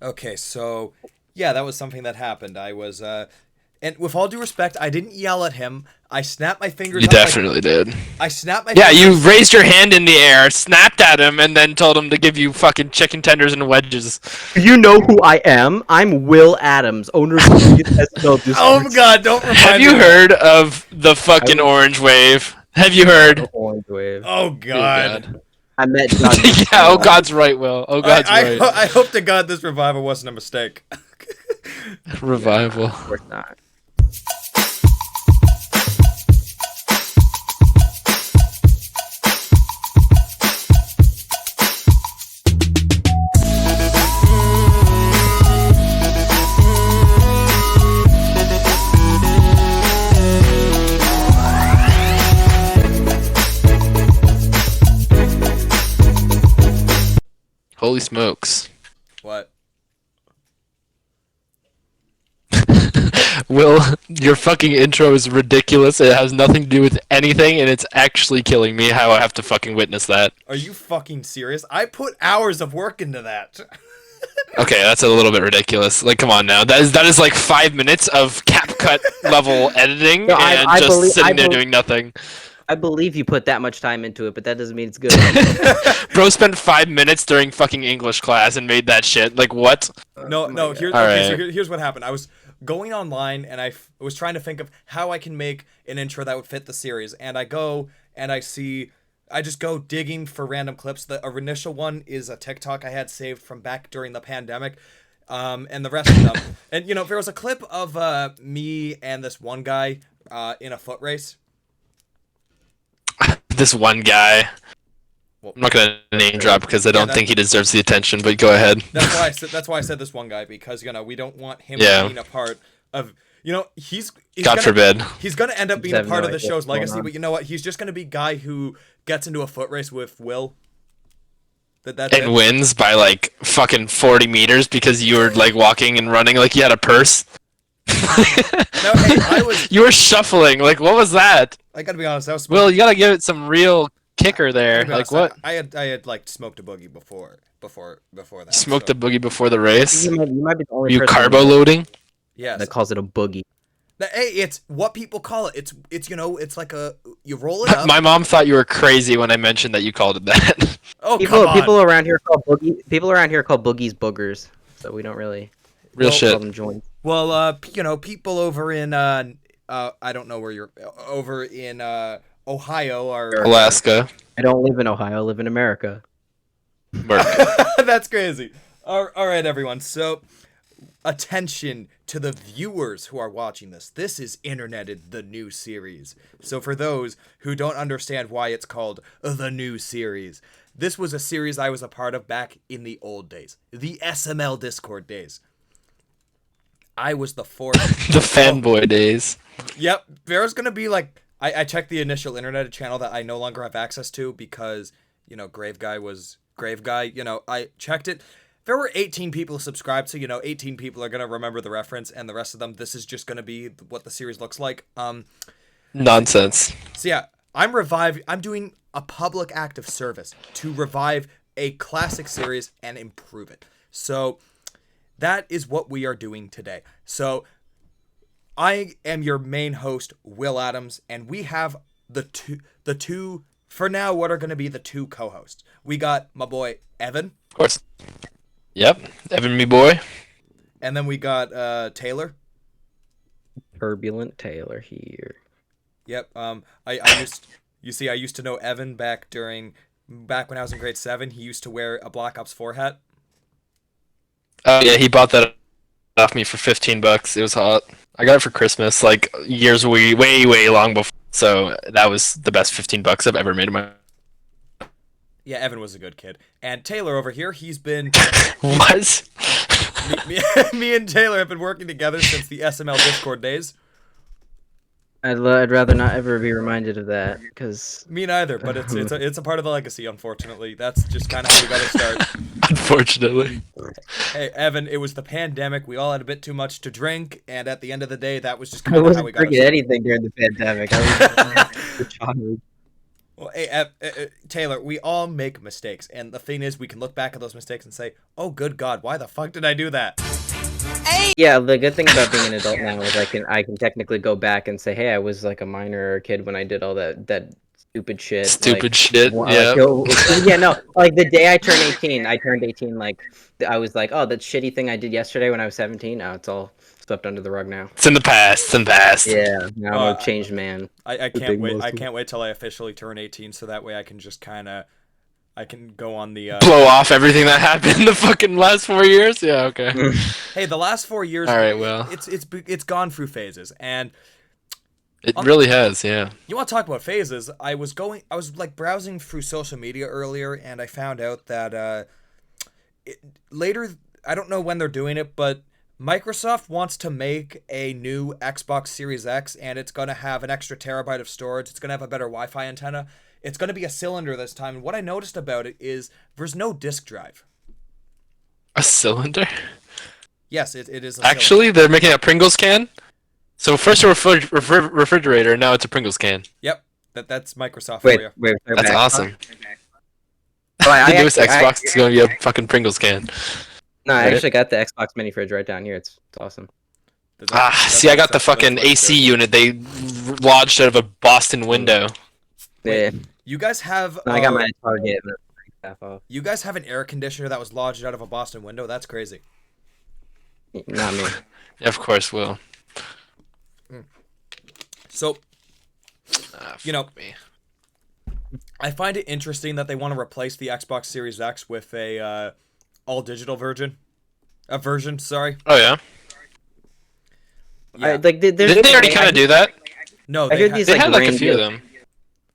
Okay, so yeah, that was something that happened. And with all due respect, I didn't yell at him. I snapped my fingers You up like definitely did. I snapped my Yeah, you fingers. raised your hand in the air, snapped at him, and then told him to give you fucking chicken tenders and wedges. You know who I am? I'm Will Adams, owner of the biggest SNL Oh Discord. God, don't Have remind me you of that. heard of the I fucking was orange wave? Have you heard? Orange Wave. Oh Oh God. God. I met John. Yeah. Oh God's right, Will. Oh God's right. I hope to God this revival wasn't a mistake. Revival. Of course not. Holy smokes. What? Will, your fucking intro is ridiculous. It has nothing to do with anything, and it's actually killing me how I have to fucking witness that. Are you fucking serious? I put hours of work into that. Okay, that's a little bit ridiculous. Like, come on now. That is like 5 minutes of CapCut level editing No, and I just believe- sitting I there believe- doing nothing. I believe you put that much time into it, but that doesn't mean it's good. Bro spent 5 minutes during fucking English class and made that shit. Like, what? No, my no. God. Here's All okay. So right. here's what happened. I was going online and I was trying to think of how I can make an intro that would fit the series. And I go and I just go digging for random clips. The initial one is a TikTok I had saved from back during the pandemic. And the rest of them. And you know, there was a clip of me and this one guy in a foot race. This one guy. Well, I'm not gonna name drop because I don't that- think he deserves the attention. But go ahead. That's why I said this one guy, because you know we don't want him Yeah. being a part of, you know, he's God gonna, forbid. he's gonna end up being I a have part no of the idea show's what's going legacy. on. But you know what? He's just gonna be guy who gets into a foot race with Will. That's And it. wins by like fucking 40 meters because you were like walking and running like you had a purse. No, hey, I was. You were shuffling. Like, what was that? I gotta be honest. I was. Will, you gotta give it some real kicker I there. gotta be Like, honest, what? I had like smoked a boogie before that. Smoked so, a boogie before the race? You might be the Were only you person carbo loading? Yes. that calls it a boogie. Hey, it's what people call it. It's you know, it's like you roll it up. My mom thought you were crazy when I mentioned that you called it that. Oh come on. People around here call boogies boogers, so we don't really Real Well, shit. call them joints. Well, you know, people over in I don't know where you're over in Ohio are. Alaska. I don't live in Ohio. I live in America. Merc. That's crazy. All right, everyone. So, attention to the viewers who are watching this. This is Interneted, the new series. So, for those who don't understand why it's called the new series, this was a series I was a part of back in the old days, the SML Discord days. I was the fourth. The fanboy days. Yep, there's gonna be like I checked the initial internet channel that I no longer have access to because, you know, Grave Guy was Grave Guy. You know, I checked it. There were 18 people subscribed, so you know, 18 people are gonna remember the reference, and the rest of them, this is just gonna be what the series looks like. Nonsense. So yeah, I'm doing a public act of service to revive a classic series and improve it. So that is what we are doing today. So I am your main host, Will Adams, and we have the two for now what are going to be the two co-hosts. We got my boy Evan, Of course. Yep. Evan, me boy. and then we got Taylor. Turbulent Taylor here. Yep. I used to know Evan back when I was in grade 7. He used to wear a Black Ops 4 hat. Oh yeah, he bought that off me for $15. It was hot. I got it for Christmas, like years way long before. So that was the best $15 I've ever made in my. Yeah, Evan was a good kid. And Taylor over here, he's been What? me and Taylor have been working together since the SML Discord days. I'd rather not ever be reminded of that, because Me neither, but it's a part of the legacy. Unfortunately, that's just kind of how we got to start. Unfortunately. Hey, Evan, it was the pandemic. We all had a bit too much to drink, and at the end of the day, that was just I kind of how wasn't we got to drinking start. anything during the pandemic. I was a child. Well, hey, Taylor, we all make mistakes, and the thing is, we can look back at those mistakes and say, "Oh, good God, why the fuck did I do that?" Yeah, the good thing about being an adult now is I can technically go back and say, hey, I was like a minor or a kid when I did all that stupid shit. Stupid shit. Yeah. Yeah, no. Like the day I turned 18. Like I was like, oh, that shitty thing I did yesterday when I was 17. Now it's all swept under the rug now. It's in the past. It's in the past. Yeah, now I'm a changed man. I can't wait. I can't wait till I officially turn 18, so that way I can just kind of, I can go on the blow off everything that happened in the fucking last 4 years. Yeah, okay. Hey, the last 4 years. All right, well, it's gone through phases, and it really has. Yeah. you want to talk about phases? I was like browsing through social media earlier, and I found out that later, I don't know when they're doing it, but Microsoft wants to make a new Xbox Series X, and it's going to have an extra terabyte of storage. It's going to have a better Wi-Fi antenna. It's going to be a cylinder this time. And what I noticed about it is there's no disk drive. A cylinder? Yes, it is a Actually, they're making a Pringles can? So first a refrigerator, now it's a Pringles can. Yep, that's Microsoft for you. Wait, That's awesome. Oh, The newest Xbox is going to be a fucking Pringles can. No, I actually got the Xbox mini fridge right down here. It's awesome. See, I got the fucking AC unit they lodged out of a Boston window. Yeah. You guys have. No, I got my Target. And half off. You guys have an air conditioner that was lodged out of a Boston window. That's crazy. Not me. Yeah, of course, will. So, you know, me. I find it interesting that they want to replace the Xbox Series X with a all digital version. Sorry. Oh yeah. Yeah. Didn't they already kind of do that? No, I heard these They like had like a few of them.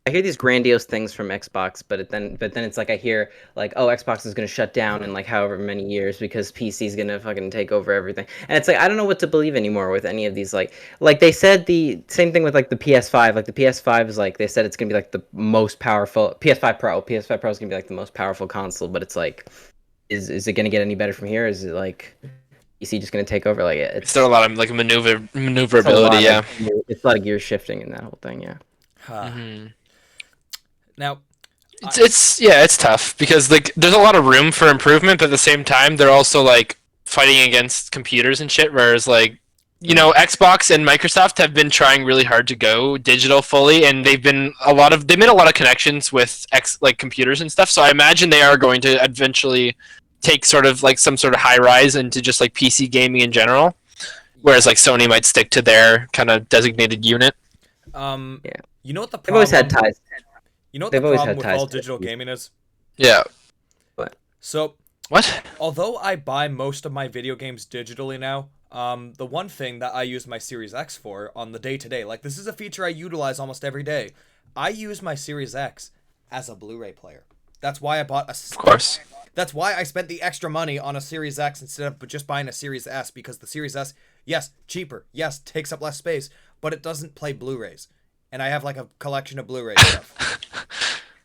I hear these grandiose things from Xbox, but then it's like I hear like, oh, Xbox is gonna shut down in like however many years because PC's gonna fucking take over everything, and it's like I don't know what to believe anymore with any of these like they said the same thing with like the PS5. Like the PS5 is like they said it's gonna be like the most powerful PS5 Pro. PS5 Pro is gonna be like the most powerful console, but it's like, is it gonna get any better from here? Is it like PC just gonna take over? Like It's still a lot of like maneuverability. Yeah. It's a lot of gear shifting in that whole thing. Yeah. Mm-hmm. Now, it's tough because like there's a lot of room for improvement, but at the same time they're also like fighting against computers and shit. Whereas like Xbox and Microsoft have been trying really hard to go digital fully, and they made a lot of connections with computers and stuff. So I imagine they are going to eventually take sort of like some sort of high rise into just like PC gaming in general. Whereas like Sony might stick to their kind of designated unit. Yeah. You know what the They've problem? always had ties. You know what They've the always problem had with ties all to digital it. gaming is? Yeah. So, What? although I buy most of my video games digitally now, the one thing that I use my Series X for on the day-to-day, like this is a feature I utilize almost every day. I use my Series X as a Blu-ray player. That's why I bought Of course. That's why I spent the extra money on a Series X instead of just buying a Series S, because the Series S, yes, cheaper, yes, takes up less space, but it doesn't play Blu-rays. And I have like a collection of Blu-ray stuff.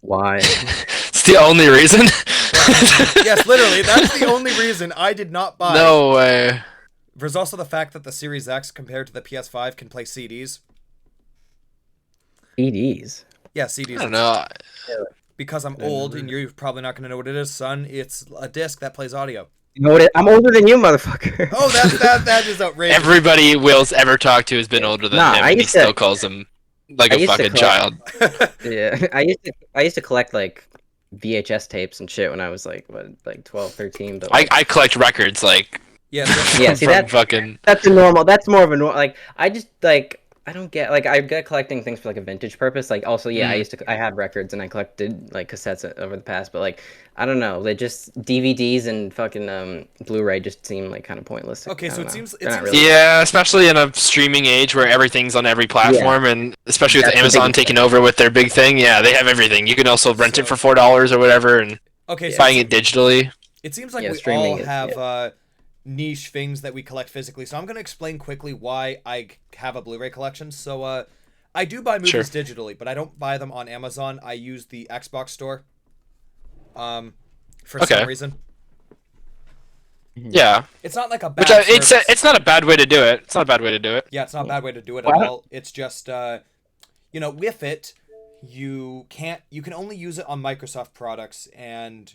Why? It's the only reason. Yes, literally, that's the only reason I did not buy. No way. There's also the fact that the Series X compared to the PS5 can play CDs. CDs? Yeah, CDs. I don't know. Because I'm old and you're probably not going to know what it is, son. It's a disc that plays audio. You know what? I'm older than you, motherfucker. Oh, that is outrageous. Everybody Will's ever talked to has been older than him, and he still calls him like a fucking child. Yeah, I used to collect like VHS tapes and shit when I was like 12, 13. But like, I collect records like Yeah, yeah. See that's fucking. That's a normal. That's more of a normal. Like I just like. I don't get I get collecting things for like a vintage purpose. Like also, yeah, I had records and I collected like cassettes over the past, but like I don't know, they just DVDs and fucking Blu-ray just seem like kind of pointless. Okay, so it seems really. Yeah, especially in a streaming age where everything's on every platform, and especially with Amazon taking over with their big thing. Yeah, they have everything. You can also rent it for $4 or whatever, and buying it digitally. It seems like we all have niche things that we collect physically, so I'm going to explain quickly why I have a Blu-ray collection. So I do buy movies digitally, but I don't buy them on Amazon. I use the Xbox store for some reason. Yeah, it's not like a bad it's not a bad way to do it. Yeah, it's not a bad way to do it at all. It's just with it, you can only use it on Microsoft products, and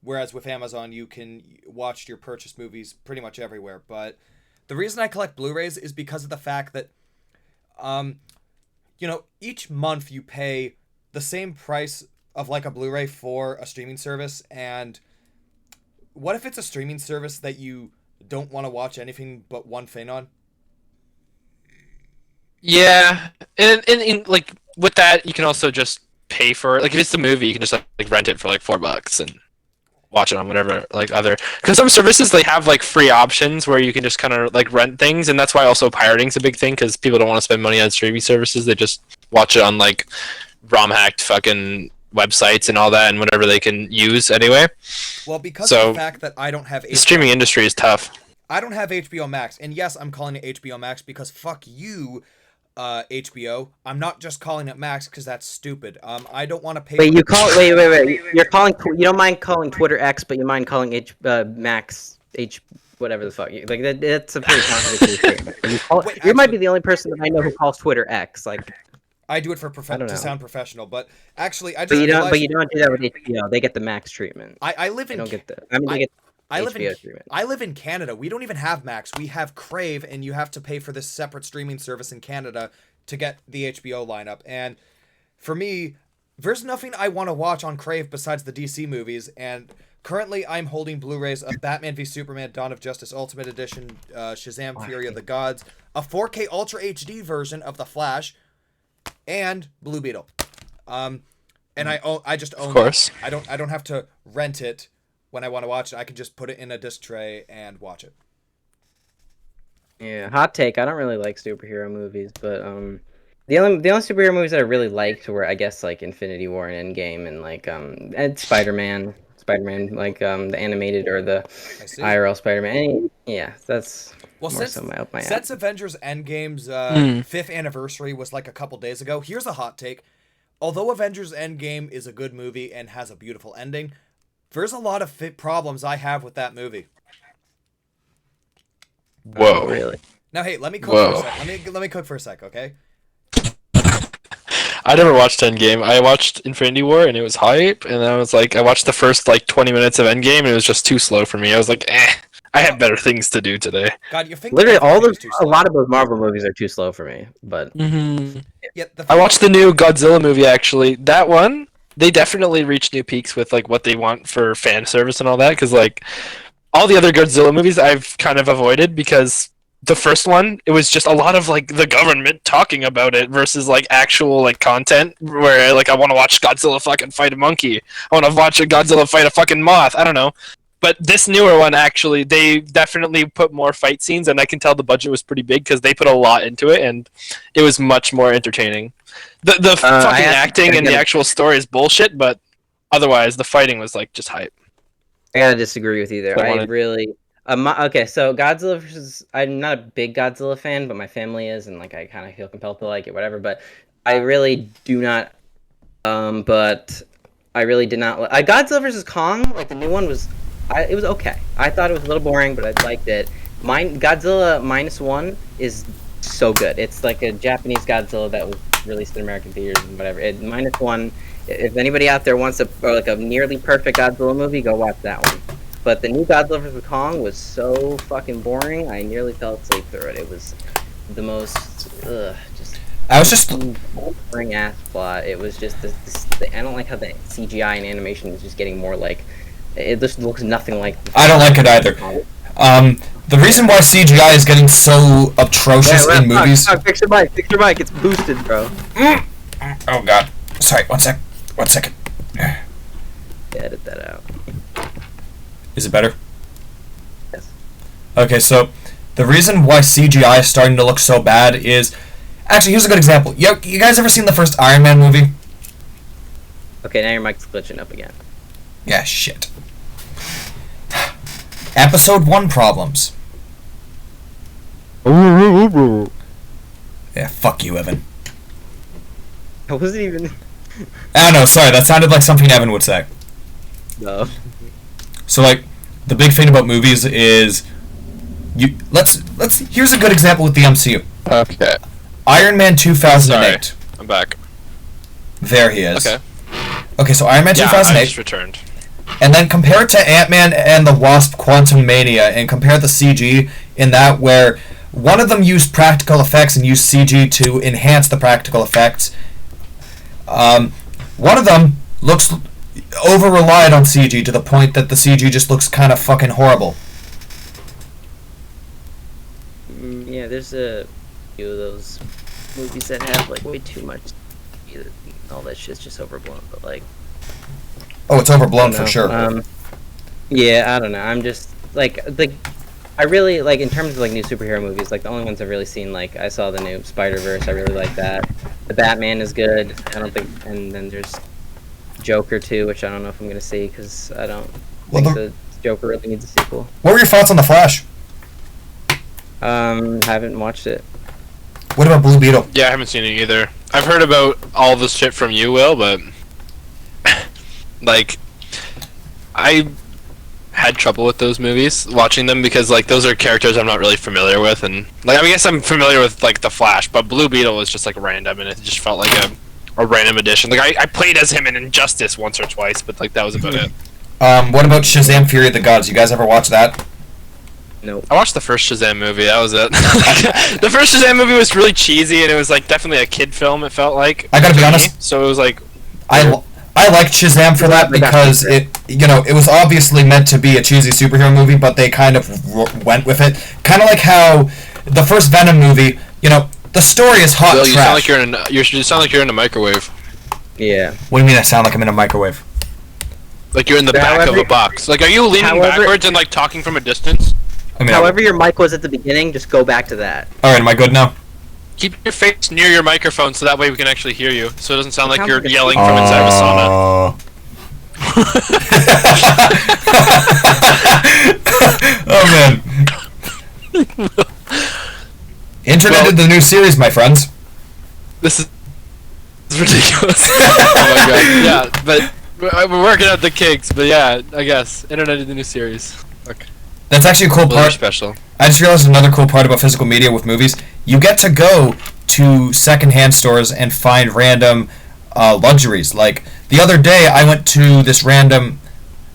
whereas with Amazon you can watch your purchased movies pretty much everywhere. But the reason I collect Blu-rays is because of the fact that each month you pay the same price of like a Blu-ray for a streaming service, and what if it's a streaming service that you don't want to watch anything but one thing on? Yeah, and like with that, you can also just pay for it. Like if it's the movie, you can just like rent it for like $4 and watch it on whatever like other. Because some services they have like free options where you can just kind of like rent things, and that's why also pirating's a big thing because people don't want to spend money on streaming services. They just watch it on like ROM hacked fucking websites and all that, and whatever they can use anyway. Well, because of the fact that I don't have the streaming industry is tough. I don't have HBO Max, and yes, I'm calling it HBO Max because fuck you, HBO. I'm not just calling it Max because that's stupid. I don't want to pay. Wait, wait. You're calling. You don't mind calling Twitter X, but you mind calling Max whatever the fuck. Like that's a pretty contradictory statement. You might be the only person that I know who calls Twitter X. Like I do it for to sound professional, but actually I just. But you don't do that with HBO. They get the Max treatment. I live in. They don't get the. I mean, they get. I live in Canada. We don't even have Max. We have Crave, and you have to pay for this separate streaming service in Canada to get the HBO lineup. And for me, there's nothing I want to watch on Crave besides the DC movies. And currently, I'm holding Blu-rays of Batman v Superman: Dawn of Justice Ultimate Edition, Shazam: Fury of the Gods, a 4K Ultra HD version of The Flash, and Blue Beetle. And I just own. Of course. It. I don't have to rent it. When I want to watch it, I can just put it in a disc tray and watch it. Yeah, hot take. I don't really like superhero movies, but the only superhero movies that I really liked were I guess like Infinity War and Endgame and like and Spider-Man like the animated or the IRL Spider-Man. Yeah, that's more so my since Avengers Endgame's 5th anniversary was like a couple days ago. Here's a hot take: although Avengers Endgame is a good movie and has a beautiful ending, there's a lot of problems I have with that movie. Whoa! Really? Now, hey, let me cook for a sec. Let me cook for a sec, okay? I never watched Endgame. I watched Infinity War, and it was hype. And I was like, I watched the first like 20 minutes of Endgame, and it was just too slow for me. I was like, I have better things to do today. God, you think literally a lot of those Marvel movies are too slow for me. But I watched the new Godzilla movie. Actually, that one. They definitely reach new peaks with like what they want for fan service and all that, because like all the other Godzilla movies I've kind of avoided because the first one it was just a lot of like the government talking about it versus like actual like content where like I want to watch Godzilla fucking fight a monkey, I want to watch a Godzilla fight a fucking moth, I don't know. But this newer one actually they definitely put more fight scenes, and I can tell the budget was pretty big because they put a lot into it, and it was much more entertaining. The fucking acting and the actual story is bullshit, but otherwise the fighting was like just hype. I gotta disagree with you there. I really okay. So Godzilla versus I'm not a big Godzilla fan, but my family is, and like I kind of feel compelled to like it, whatever. But I really do not. But I really did not like Godzilla versus Kong. Like the new one was. It was okay. I thought it was a little boring, but I liked it. Godzilla -1 is so good. It's like a Japanese Godzilla that was released in American theaters and whatever. -1. If anybody out there wants a nearly perfect Godzilla movie, go watch that one. But the new Godzilla vs. Kong was so fucking boring. I nearly fell asleep through it. It was the most boring ass plot. It was just I don't like how the CGI and animation is just getting more like. It just looks nothing like. I don't like it either. The reason why CGI is getting so atrocious in movies. Fix your mic. It's boosted, bro. Oh god. Sorry. 1 second. Edit that out. Is it better? Yes. Okay, so the reason why CGI is starting to look so bad is actually here's a good example. You guys ever seen the first Iron Man movie? Okay, now your mic's glitching up again. Yeah, shit. Episode 1 problems. Yeah, fuck you, Evan. I wasn't even. I don't know, sorry, that sounded like something Evan would say. No. So, like, the big thing about movies is here's a good example with the MCU. Okay. Iron Man 2008. Sorry, I'm back. There he is. Okay. Okay, so Iron Man Yeah, I 2008. just returned. And then compare it to Ant-Man and the Wasp Quantum Mania, and compare the CG in that where one of them used practical effects and used CG to enhance the practical effects. One of them looks over-relied on CG to the point that the CG just looks kind of fucking horrible. Yeah, there's a few of those movies that have like way too much. All that shit's just overblown, but like. Oh, it's overblown for sure. Yeah, I don't know. I'm just like I really like in terms of like new superhero movies. Like the only ones I've really seen, like I saw the new Spider-Verse. I really like that. The Batman is good. I don't think, and then there's Joker 2, which I don't know if I'm gonna see because I don't think the Joker really needs a sequel. What were your thoughts on The Flash? Haven't watched it. What about Blue Beetle? Yeah, I haven't seen it either. I've heard about all this shit from you, Will, but like I had trouble with those movies, watching them, because like those are characters I'm not really familiar with, and like I guess I'm familiar with like the Flash, but Blue Beetle was just like random, and it just felt like a random addition. Like I played as him in Injustice once or twice, but like that was about it. What about Shazam: Fury of the Gods? You guys ever watch that? Nope. I watched the first Shazam movie. That was it. The first Shazam movie was really cheesy, and it was like definitely a kid film. It felt like. I gotta be honest. So it was like. I liked Shazam for that because it was obviously meant to be a cheesy superhero movie, but they kind of went with it. Kind of like how the first Venom movie, the story is hot Will, trash. you sound like you sound like you're in a microwave. Yeah. What do you mean I sound like I'm in a microwave? Like you're in the back of a box. Like, are you leaning backwards and like talking from a distance? However your mic was at the beginning, just go back to that. All right, am I good now? Keep your face near your microphone so that way we can actually hear you, so it doesn't sound like you're yelling from inside of a sauna. Oh man. Internet the new series, my friends. This is ridiculous. Oh my god. Yeah, but we're working out the kinks, but yeah, I guess. Internet the new series. Okay. That's actually a cool part. Special. I just realized another cool part about physical media with movies. You get to go to secondhand stores and find random luxuries. Like the other day, I went to this random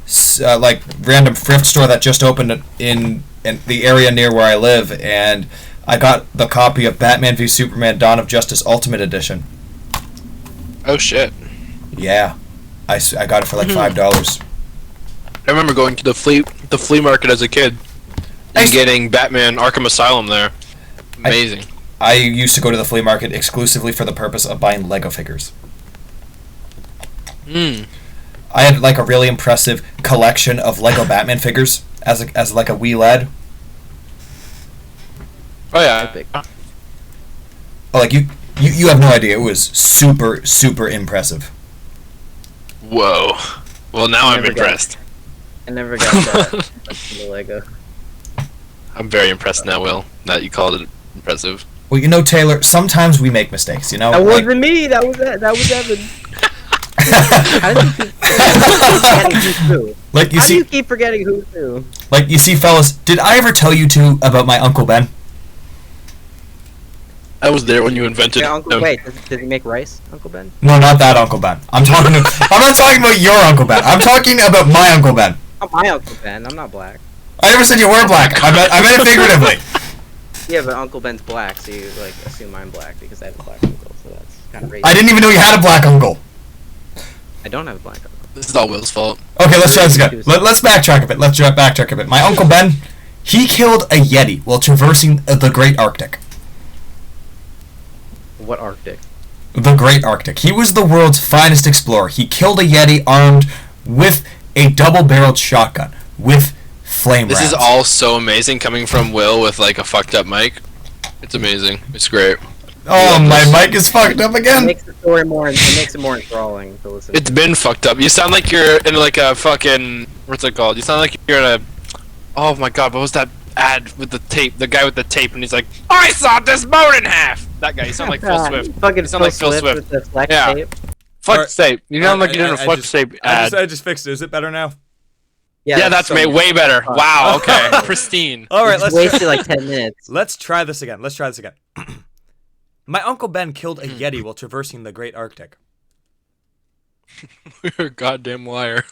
thrift store that just opened in the area near where I live, and I got the copy of Batman v Superman: Dawn of Justice Ultimate Edition. Oh shit. Yeah, I got it for like $5. I remember going to the flea market as a kid and getting Batman Arkham Asylum there. Amazing. I used to go to the flea market exclusively for the purpose of buying Lego figures. I had like a really impressive collection of Lego Batman figures as like a wee lad. Oh yeah. Epic. Oh, like you have no idea. It was super, super impressive. Whoa. Well, now I'm impressed. I never got that. The Lego. I'm very impressed now, Will, that you called it impressive. Well, Taylor, sometimes we make mistakes, That wasn't me. That was Evan. How do you keep forgetting who's who? Like, you see, fellas, did I ever tell you two about my Uncle Ben? I was there when you invented Uncle, wait, did he make rice, Uncle Ben? No, not that Uncle Ben. I'm not talking about your Uncle Ben. I'm talking about my Uncle Ben. Not my Uncle Ben. I'm not black. I never said you were black. I meant it figuratively. Yeah, but Uncle Ben's black, so you like assume I'm black because I have a black uncle, so that's kind of racist. I didn't even know you had a black uncle. I don't have a black uncle. This is all Will's fault. Okay, let's try this again. Let's backtrack a bit. My Uncle Ben, he killed a Yeti while traversing the Great Arctic. What Arctic? The Great Arctic. He was the world's finest explorer. He killed a Yeti armed with a double-barreled shotgun with flame rounds. This is all so amazing coming from Will with like a fucked up mic. It's amazing. It's great. Oh, my mic is fucked up again. It makes the story more. It makes it more enthralling to listen. It's been fucked up. You sound like you're in like a fucking, what's it called? You sound like you're in a, oh my god, what was that ad with the tape? The guy with the tape, and he's like, I sawed this boat in half. That guy. You sound like Phil Swift. Fucking you sound like Phil Swift with the flex Yeah. tape. Flex tape. You sound like you're in a flex tape ad. I just fixed it. Is it better now? Yeah, that's so way better. Wow. Okay. Pristine. All right, let's wasted like 10 minutes. Let's try this again. My Uncle Ben killed a Yeti while traversing the Great Arctic. You're a goddamn liar.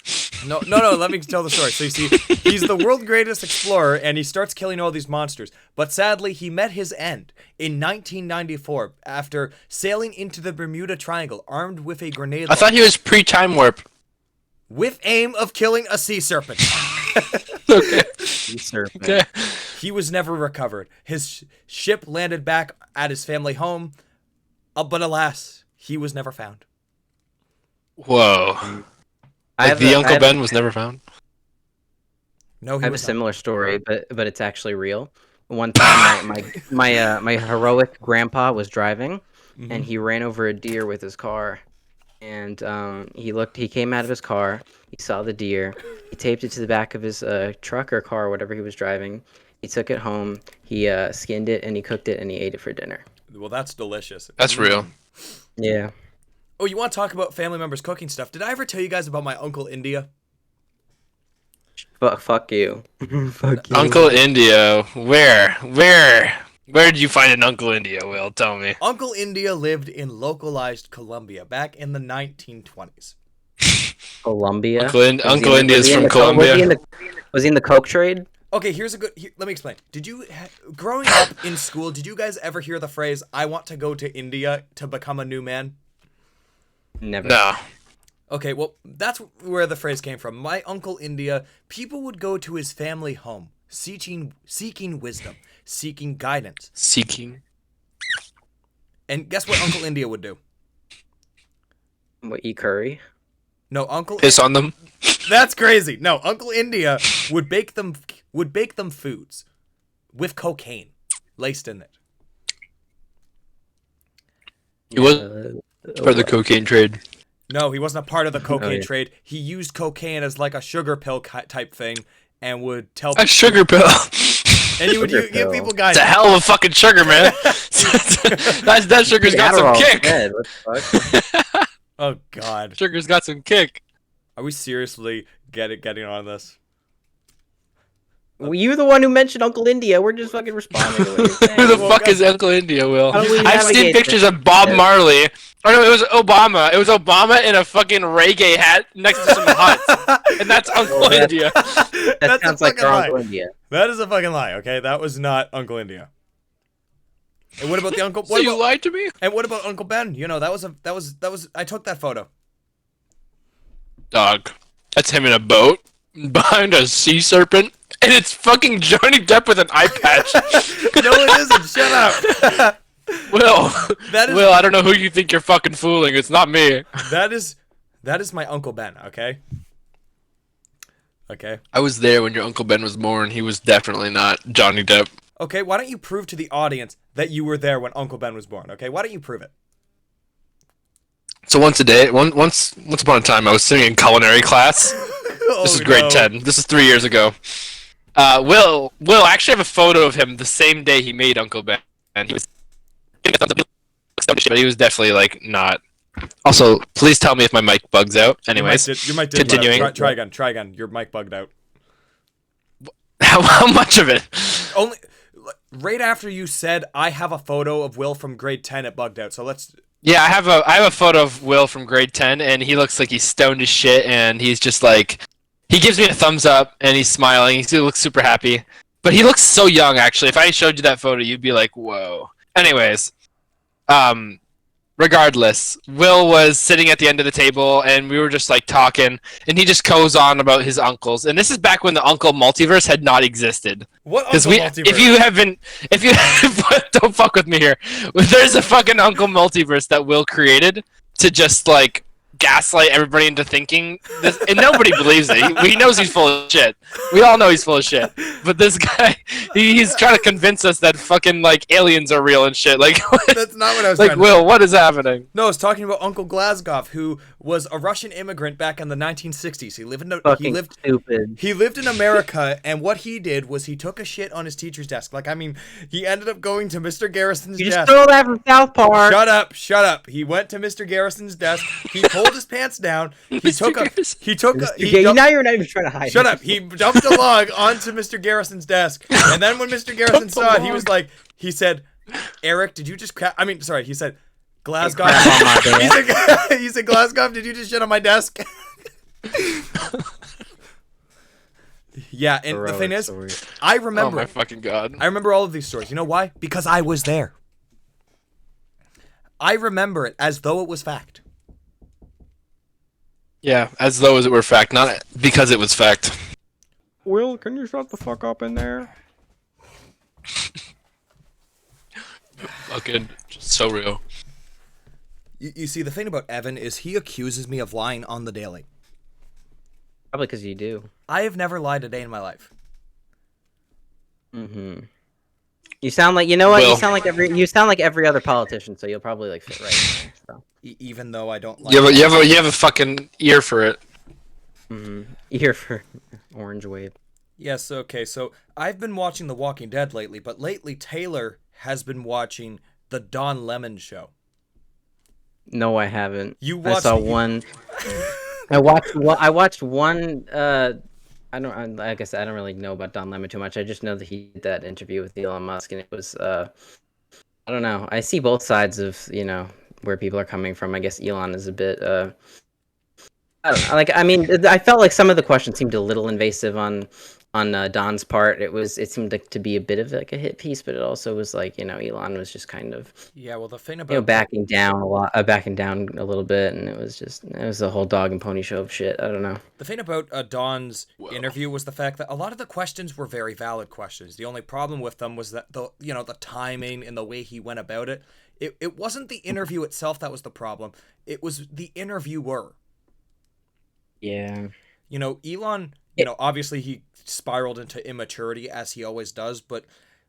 No. Let me tell the story. So you see, he's the world's greatest explorer, and he starts killing all these monsters. But sadly, he met his end in 1994 after sailing into the Bermuda Triangle armed with a grenade I thought he was pre-time warp. with aim of killing a sea serpent. Okay. Serpent. Okay. He was never recovered. His ship landed back at his family home, but alas, he was never found. Whoa. Like the Uncle Ben was never found. No, he I have a was not. similar story, but it's actually real. One time, my heroic grandpa was driving, and he ran over a deer with his car. And he came out of his car. He saw the deer. He taped it to the back of his truck or car, whatever he was driving. He took it home. He skinned it and he cooked it and he ate it for dinner. Well, that's delicious. That's real. Yeah. Oh, you want to talk about family members cooking stuff? Did I ever tell you guys about my Uncle India? Fuck you. Fuck you. Uncle India. Where did you find an Uncle India, Will? Tell me. Uncle India lived in localized Colombia back in the 1920s. Colombia. Uncle India's from Colombia. Was he in the coke trade? Okay, let me explain. Growing up in school, did you guys ever hear the phrase, I want to go to India to become a new man? Never. No. Okay, well, that's where the phrase came from. My Uncle India, people would go to his family home, seeking wisdom, seeking guidance. Seeking. And guess what Uncle India would do? What, eat curry? No, Uncle Piss on them. That's crazy. No, Uncle India would bake them foods with cocaine laced in it. He was for the cocaine trade. No, he wasn't a part of the cocaine yeah. trade. He used cocaine as like a sugar pill type thing, and would tell A sugar pill. and he would Sugar give pill. people guidance. It's a hell of a fucking sugar, man. that sugar's got some Adderall's kick. dead. What the fuck? Oh God, Sugar's got some kick. are we seriously getting on this? Well, you the one who mentioned Uncle India. We're just fucking responding to what you're saying. Who the Well, fuck guys- is Uncle India, Will? How do we I've seen navigate pictures this? of Bob Marley. Oh no, it was Obama. It was Obama in a fucking reggae hat next to some huts. And that's Uncle that's- India. That That's sounds a like fucking our lie. Uncle India. That is a fucking lie. Okay, that was not Uncle India. And what about the uncle? So What you about, lied to me? and what about Uncle Ben? You know, that was. I took that photo. Dog. That's him in a boat behind a sea serpent. And it's fucking Johnny Depp with an eye patch. No, it isn't. Shut up. Will. That is- Will, I don't know who you think you're fucking fooling. It's not me. That is my Uncle Ben. Okay. Okay. I was there when your Uncle Ben was born. He was definitely not Johnny Depp. Okay. Why don't you prove to the audience that you were there when Uncle Ben was born? Okay. Why don't you prove it? So once upon a time, I was sitting in culinary class. This is grade 10. This is 3 years ago. Will I actually have a photo of him the same day he made Uncle Ben. And he was but he was definitely like not. Also, please tell me if my mic bugs out. Anyways, Your mic did continuing. Try again. Your mic bugged out. How much of it? Only right after you said I have a photo of Will from grade 10, it bugged out. So let's. Yeah, I have a photo of Will from grade 10, and he looks like he's stoned as shit, and he's just like, he gives me a thumbs up, and he's smiling. He looks super happy, but he looks so young. Actually, if I showed you that photo, you'd be like, whoa. Anyways, regardless, Will was sitting at the end of the table, and we were just like talking, and he just goes on about his uncles, and this is back when the Uncle Multiverse had not existed. What Because Uncle Multiverse? if you don't fuck with me here, there's a fucking Uncle Multiverse that Will created to just like gaslight everybody into thinking this, and nobody believes it. He knows he's full of shit. We all know he's full of shit. But this guy, he's trying to convince us that fucking like aliens are real and shit. Like, That's not what I was like trying to Will, what is happening? No, I was talking about Uncle Glasgow, who was a Russian immigrant back in the 1960s. Fucking stupid. He lived in America, and what he did was he took a shit on his teacher's desk. Like, I mean, he ended up going to Mr. Garrison's You just desk. stole that from South Park. Shut up. He went to Mr. Garrison's desk. He pulled his pants down. Now you're not even trying to hide. Shut it. up. He dumped a log onto Mr. Garrison's desk. And then when Mr. Garrison saw it, he said, Eric, did you just he said, Glasgow. Crap on my desk. You said Glasgow. Did you just shit on my desk? Yeah, and the thing is, I Oh remember. my fucking god. I remember all of these stories. You know why? Because I was there. I remember it as though it was fact. Yeah, as though it were fact, not because it was fact. Will, can you shut the fuck up in there? Fucking just so real. You see, the thing about Evan is he accuses me of lying on the daily. Probably because you do. I have never lied a day in my life. Mm-hmm. You sound like, you know what? Will. You sound like every other politician, so you'll probably like fit right in there. So. Even though I don't like You have a fucking ear for it. Mm-hmm. Ear for Orange Wave. Yes, okay, so I've been watching The Walking Dead lately, but lately Taylor has been watching The Don Lemon Show. No, I haven't. You I watched saw one. I watched one. I don't. Like I said, I don't really know about Don Lemon too much. I just know that he did that interview with Elon Musk, and it was. I don't know. I see both sides of where people are coming from. I guess Elon is a bit. I don't know. Like, I mean, I felt like some of the questions seemed a little invasive on Don's part. It seemed like to be a bit of like a hit piece, but it also was like Elon was just kind of Yeah, well, the thing about backing down a little bit, and it was a whole dog and pony show of shit. I don't know. the thing about Don's interview was the fact that a lot of the questions were very valid questions. The only problem with them was that the timing and the way he went about it. It wasn't the interview itself that was the problem. It was the interviewer. Yeah. Elon, obviously he spiraled into immaturity as he always does, but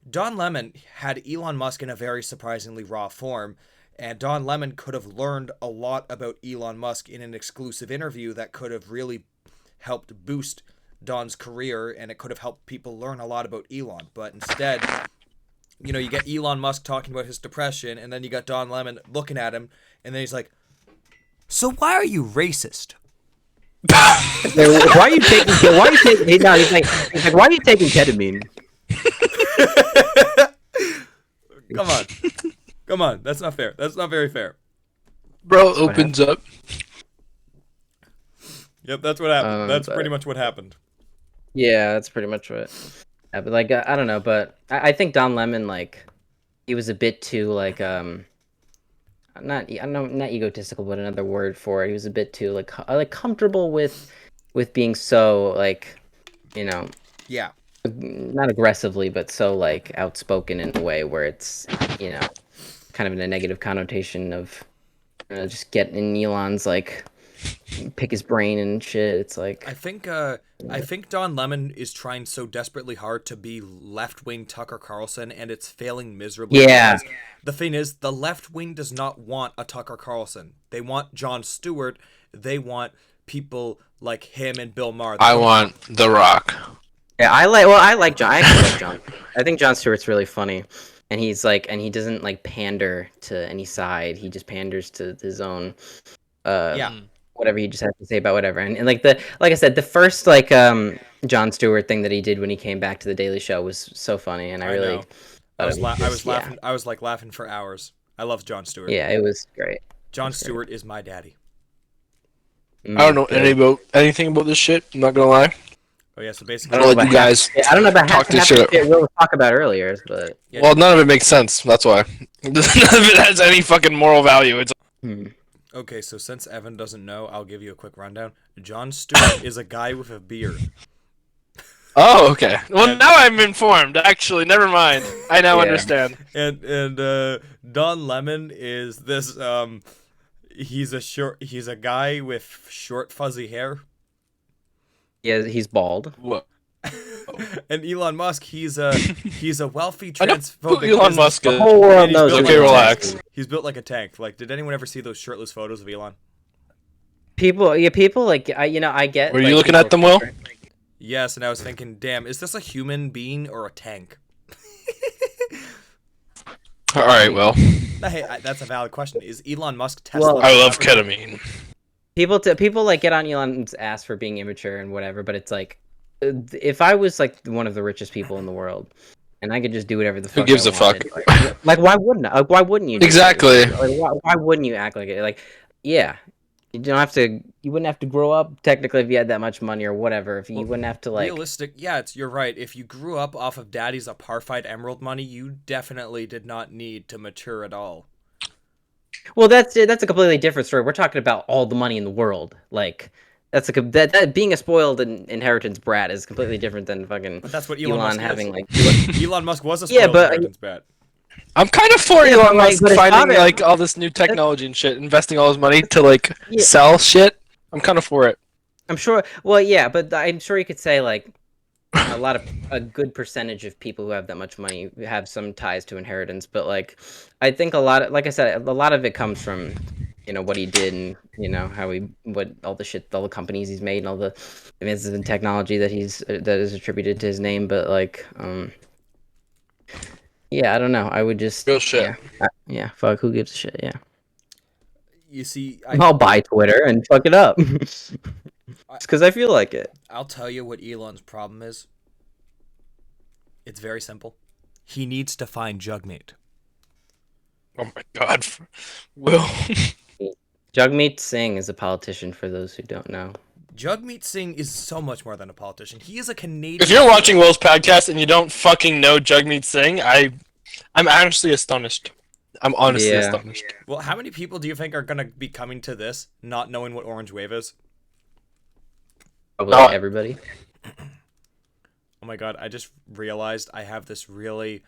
Don Lemon had Elon Musk in a very surprisingly raw form, and Don Lemon could have learned a lot about Elon Musk in an exclusive interview that could have really helped boost Don's career, and it could have helped people learn a lot about Elon. But instead, you get Elon Musk talking about his depression, and then you got Don Lemon looking at him, and then he's like, "So why are you racist?" Why are you taking? No, he's like, why are you taking ketamine? Come on, that's not fair. That's not very fair. Bro opens up. Yep, that's what happened. That's pretty much what happened. Yeah, that's pretty much what. Yeah, but like, I don't know, but I think Don Lemon, like, he was a bit too like not egotistical, but another word for it. He was a bit too like comfortable with being so like, Yeah. not aggressively, but so like outspoken in a way where it's kind of in a negative connotation of just getting in Elon's like pick his brain and shit. It's like I think Don Lemon is trying so desperately hard to be left-wing Tucker Carlson, and it's failing miserably. Yeah. Because the thing is, the left wing does not want a Tucker Carlson. They want Jon Stewart. They want people like him and Bill Maher. I want The Rock. yeah, I like John. I actually like John. I think Jon Stewart's really funny, and he's like, and he doesn't like pander to any side. He just panders to his own. Yeah. Whatever he just has to say about whatever, and like I said, the first like Jon Stewart thing that he did when he came back to the Daily Show was so funny, and I really. know. I was laughing. Yeah. I was like laughing for hours. I love Jon Stewart. Yeah, it was great. Jon Stewart is my daddy. I don't know anything about this shit. I'm not gonna lie. Oh yeah, so I basically, don't let you guys. I don't know about half talk this the shit shit we'll talk about earlier, but yeah, Well, none of it makes sense. That's why. None of it has any fucking moral value. It's okay, so since Evan doesn't know, I'll give you a quick rundown. Jon Stewart is a guy with a beard. oh, okay. Well, now I'm informed. Actually, never mind. I now Yeah. understand. And Don Lemon is this he's a guy with short fuzzy hair. yeah, he's bald. What? And Elon Musk, he's a wealthy I don't who transphobic Elon business- Musk is. The whole world And he's knows. built him. Okay, relax. He's built like a tank. Like, did anyone ever see those shirtless photos of Elon? People like I get. Were you like, looking at people- them, Will? Yes, and I was thinking, damn, is this a human being or a tank? All right, well. Hey, that's a valid question. Is Elon Musk Tesla? Well, I love ketamine. People like get on Elon's ass for being immature and whatever, but it's like, if I was like one of the richest people in the world, and I could just do whatever the Who fuck. gives I a fuck? wanted. Like, why wouldn't I? Like, why wouldn't you? Exactly. Like, why wouldn't you act like it? Like, yeah, you don't have to. You wouldn't have to grow up technically if you had that much money or whatever. If you wouldn't have to like. Realistic, yeah, you're right. If you grew up off of daddy's apartheid emerald money, you definitely did not need to mature at all. Well, that's a completely different story. We're talking about all the money in the world. Like, that's like that being a spoiled inheritance brat is completely different than fucking. But that's what Elon Musk having is. like. Elon Musk was a Yeah, spoiled but- inheritance brat. I'm kind of for Yeah, Elon but, like, Musk but his finding father- like all this new technology and shit, investing all his money to like Yeah. sell shit. I'm kind of for it. I'm sure. Well, yeah, but I'm sure you could say like a good percentage of people who have that much money have some ties to inheritance. But like, I think like I said, a lot of it comes from what he did and all the companies he's made and all the advances in technology that is attributed to his name. But like, yeah, I don't know. I would just Real shit. Yeah, fuck. Who gives a shit? Yeah. You see, I'll buy Twitter and fuck it up. It's because I feel like it. I'll tell you what Elon's problem is. It's very simple. He needs to find Jugmeat. Oh my god, Will. Jagmeet Singh is a politician, for those who don't know. Jugmeat Singh is so much more than a politician. He is a Canadian. If you're watching Will's podcast and you don't fucking know Jagmeet Singh, I'm honestly astonished. I'm honestly astonished. Well, how many people do you think are gonna be coming to this not knowing what Orange Wave is? Probably No. everybody. Oh my god, I just realized I have this really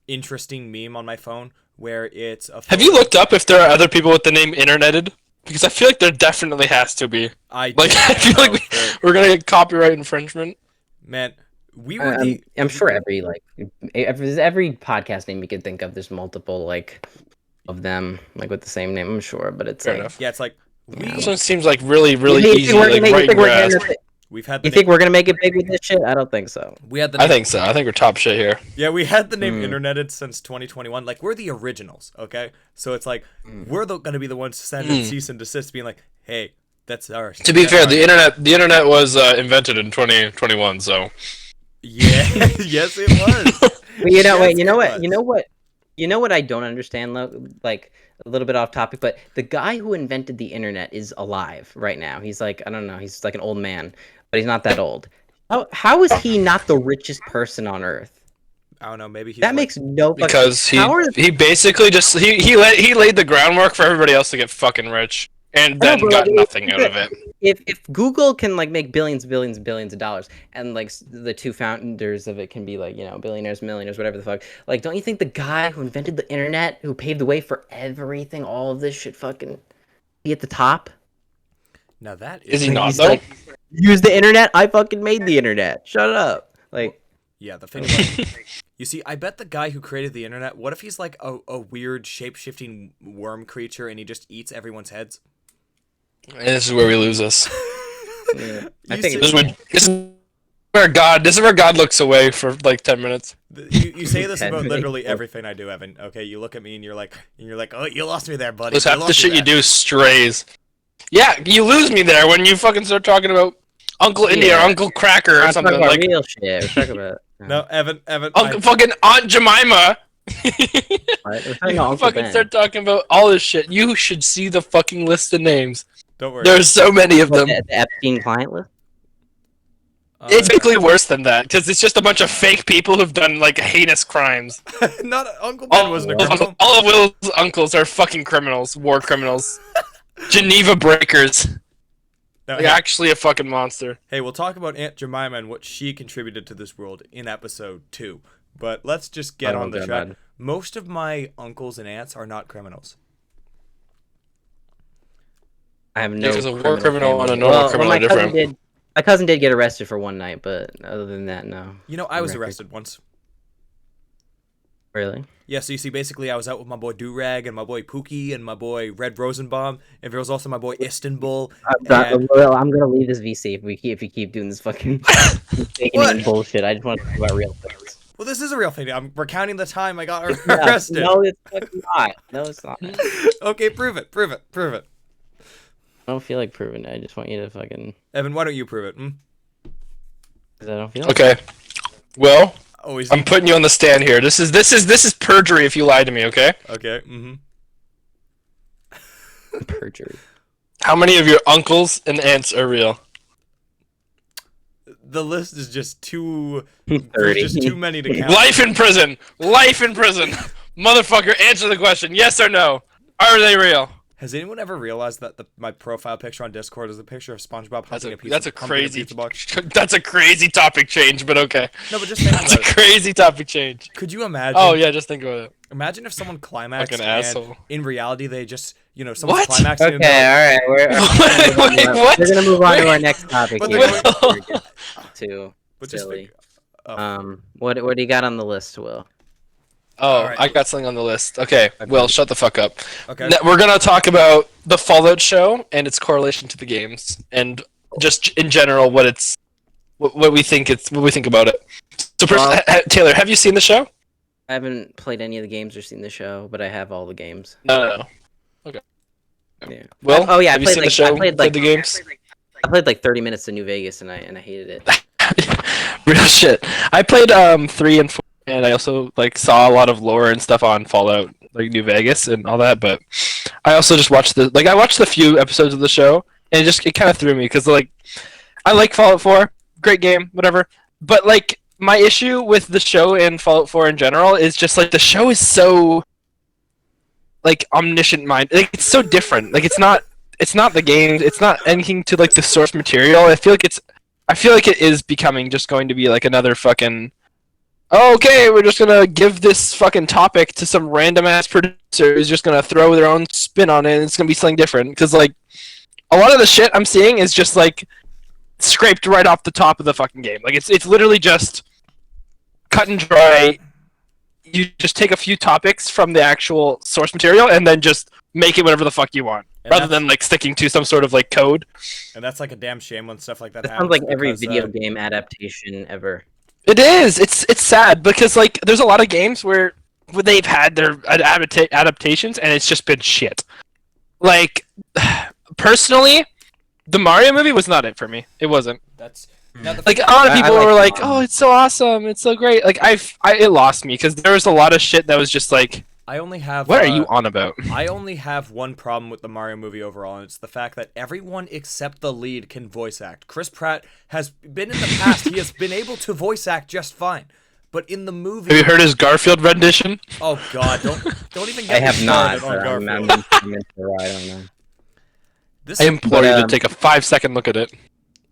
interesting meme on my phone where it's a Have you looked up if there are other people with the name Interneted? Because I feel like there definitely has to be. I feel like we're gonna get copyright infringement. Man, we were I'm sure every podcast name you could think of, there's multiple of them with the same name. I'm sure, but it's Fair enough. Yeah, it's like This one seems like really, really You easy, think we're like gonna- right you think we're gonna- grasp. we've had You think we're gonna make it big with this shit? I don't think so. we had the I name, think so. I think we're top shit here. Yeah, we had the name Interneted since 2021. Like, we're the originals, okay? So it's like we're gonna be the ones to send in cease and desist, being like, "Hey, that's ours." To be That's fair, ours. the internet was invented in 2021, so Yeah, yes, it was. But Yes, you know what I don't understand though, a little bit off topic, but the guy who invented the internet is alive right now. He's I don't know, he's like an old man, but he's not that old. How is he not the richest person on earth? I don't know. Maybe he's That makes no fucking because sense. he basically just he laid the groundwork for everybody else to get fucking rich, and then bro, got nothing out of it. If Google can make billions of dollars, and the two founders of it can be billionaires, millionaires, whatever the fuck, don't you think the guy who invented the internet, who paved the way for everything, all of this shit, fucking be at the top? Now that Is he Like, not he's though? Use the internet. I fucking made the internet. Shut up. Yeah, the thing about you see, I bet the guy who created the internet, what if he's like a weird shape-shifting worm creature and he just eats everyone's heads? And this is where we lose us. Yeah. You I think see- This is where God looks away for like 10 minutes. You say this about Head. literally everything I do, Evan. Okay, you look at me and you're like, oh, you lost me there, buddy. Because You half the lost me shit you there." do strays. Yeah, you lose me there when you fucking start talking about Uncle India or Yeah. Uncle Cracker we're or not something talking about like real shit. We're talking about No, Evan, Uncle fucking Aunt Jemima. What? We're talking You about Uncle fucking Ben. start talking about all this shit. You should see the fucking list of names. don't worry. There's so many of them. The Epstein client list. It's basically worse than that because it's just a bunch of fake people who've done like heinous crimes. not Uncle Ben wasn't a criminal. All of Will's uncles are fucking criminals, war criminals, Geneva breakers. No, Like, actually a fucking monster. hey, we'll talk about Aunt Jemima and what she contributed to this world in episode 2. But let's just get on the God. track. Most of my uncles and aunts are not criminals. I have no. Because a war criminal and a family. normal criminal my are different. My cousin did get arrested for one night, but other than that, no. You know, I was Record. arrested once. Really? Yeah, so you see, basically, I was out with my boy Durag and my boy Pookie and my boy Red Rosenbaum, and there was also my boy Istanbul. and- I'm gonna leave this VC if you keep doing this fucking mistaken What? name bullshit. I just want to talk about real things. Well, this is a real thing. I'm recounting the time I got Yeah, arrested. no, it's fucking not. No, it's not. I Okay, prove it. Prove it. Prove it. don't feel like proving it. I just want you to fucking. Evan, why don't you prove it? Hmm? Because I don't feel like Okay. Well, Oh, is I'm he? putting you on the stand here. This is perjury if you lie to me, okay? Okay. Mm-hmm. Perjury. How many of your uncles and aunts are real? The list is just too. 30. There's just too many to count. Life in prison! Life in prison! Motherfucker, answer the question. Yes or no? Are they real? Has anyone ever realized that my profile picture on Discord is a picture of SpongeBob humping a pizza? That's a humping crazy pizza box? That's a crazy topic change, but okay. No, but just think That's a about it. crazy topic change. Could you imagine? Oh yeah, just think about it. Imagine if someone climaxed Fucking and asshole. in reality they just, someone's What? climaxing. and Okay, they're- all right. Wait, what? We're gonna move on to our next topic But here. they're before we get too But just silly. think. What do you got on the list, Will? Oh, Alright. I got something on the list. Okay, Will, shut the fuck up. Okay. We're gonna talk about the Fallout show and its correlation to the games, and just in general what we think about it. So, Well- Taylor, have you seen the show? I haven't played any of the games or seen the show, but I have all the games. No. Yeah. Will, Oh yeah, have you seen the show? Played the games? I played like 30 minutes of New Vegas and I hated it. Real shit. I played 3 and 4, and I also saw a lot of lore and stuff on Fallout, like New Vegas and all that. But I also just watched I watched a few episodes of the show, and it kind of threw me because I like Fallout 4, great game, whatever. But my issue with the show and Fallout 4 in general is just the show is so omniscient mind. It's so different. It's not the game. It's not anything to the source material. I feel like it is becoming just going to be another fucking. Okay, we're just gonna give this fucking topic to some random ass producer who's just gonna throw their own spin on it, and it's gonna be something different. Because a lot of the shit I'm seeing is just scraped right off the top of the fucking game. It's literally just cut and dry. You just take a few topics from the actual source material and then just make it whatever the fuck you want, And rather than sticking to some sort of code. And that's a damn shame when stuff like that That happens. sounds like every because, video game adaptation ever. It is. It's sad because there's a lot of games where they've had their adaptations and it's just been shit. Personally, the Mario movie was not it for me. It wasn't. That's now the A lot of I people like were the like, Mario. "Oh, it's so awesome! It's so great!" It lost me because there was a lot of shit that was just I only have. "What are you on about?" I only have one problem with the Mario movie overall, and it's the fact that everyone except the lead can voice act. Chris Pratt has been in the past; he has been able to voice act just fine. But in the movie, Have you heard his Garfield rendition? oh god, don't even I get me have not. started on But I'm Garfield. I don't know. This I implore But, you to take a 5-second look at it.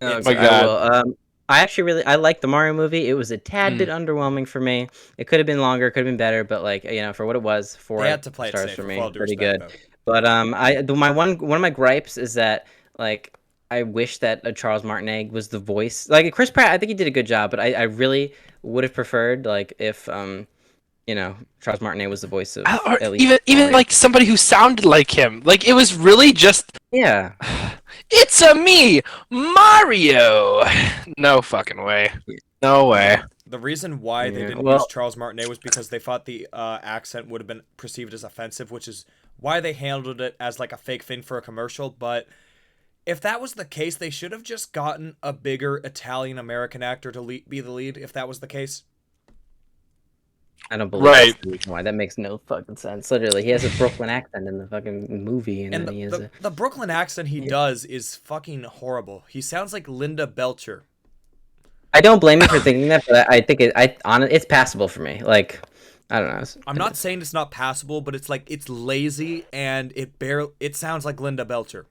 Oh, my I God. will. I actually I like the Mario movie. It was a tad bit underwhelming for me. It could have been longer, could have been better, but for what it was, they had to play it stars safe. for with me, all due pretty respect, good. though. But one of my gripes is that I wish that Charles Martinet was the voice. Chris Pratt, I think he did a good job, but I really would have preferred if Charles Martinet was the voice of Or at least even Mario. somebody who sounded like him. It was really just, Yeah. it's a me, Mario. No fucking way. No way. The reason why they Yeah, didn't well- use Charles Martinet was because they thought the accent would have been perceived as offensive, which is why they handled it as a fake thing for a commercial. But if that was the case, they should have just gotten a bigger Italian-American actor to be the lead, if that was the case. I don't believe Right. that's the reason why. That makes no fucking sense. Literally, he has a Brooklyn accent in the fucking movie, and And then he has the Brooklyn accent he does is fucking horrible. He sounds like Linda Belcher. I don't blame you for thinking that, but I think it's passable for me. I don't know. I'm not saying it's not passable, but it's it's lazy and it sounds like Linda Belcher.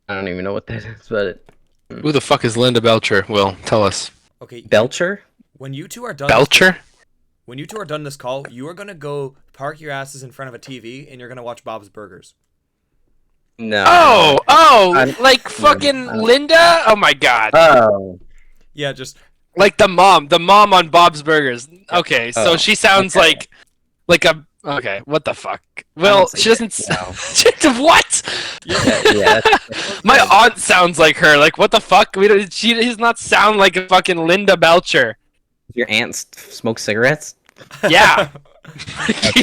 I don't even know what that is, but Who the fuck is Linda Belcher? Will, tell us. Okay, Belcher. when you two are done Belcher? when you two are done this call, you are gonna go park your asses in front of a TV and you're gonna watch Bob's Burgers. No. Oh, I'm- fucking Linda? Oh my god. Oh. Yeah, just The mom on Bob's Burgers. Okay, so Oh, she sounds okay. like a. Okay, what the fuck? Well, she doesn't. What? Yeah. My aunt sounds like her. What the fuck? She does not sound like a fucking Linda Belcher. Your aunt smokes cigarettes? Yeah.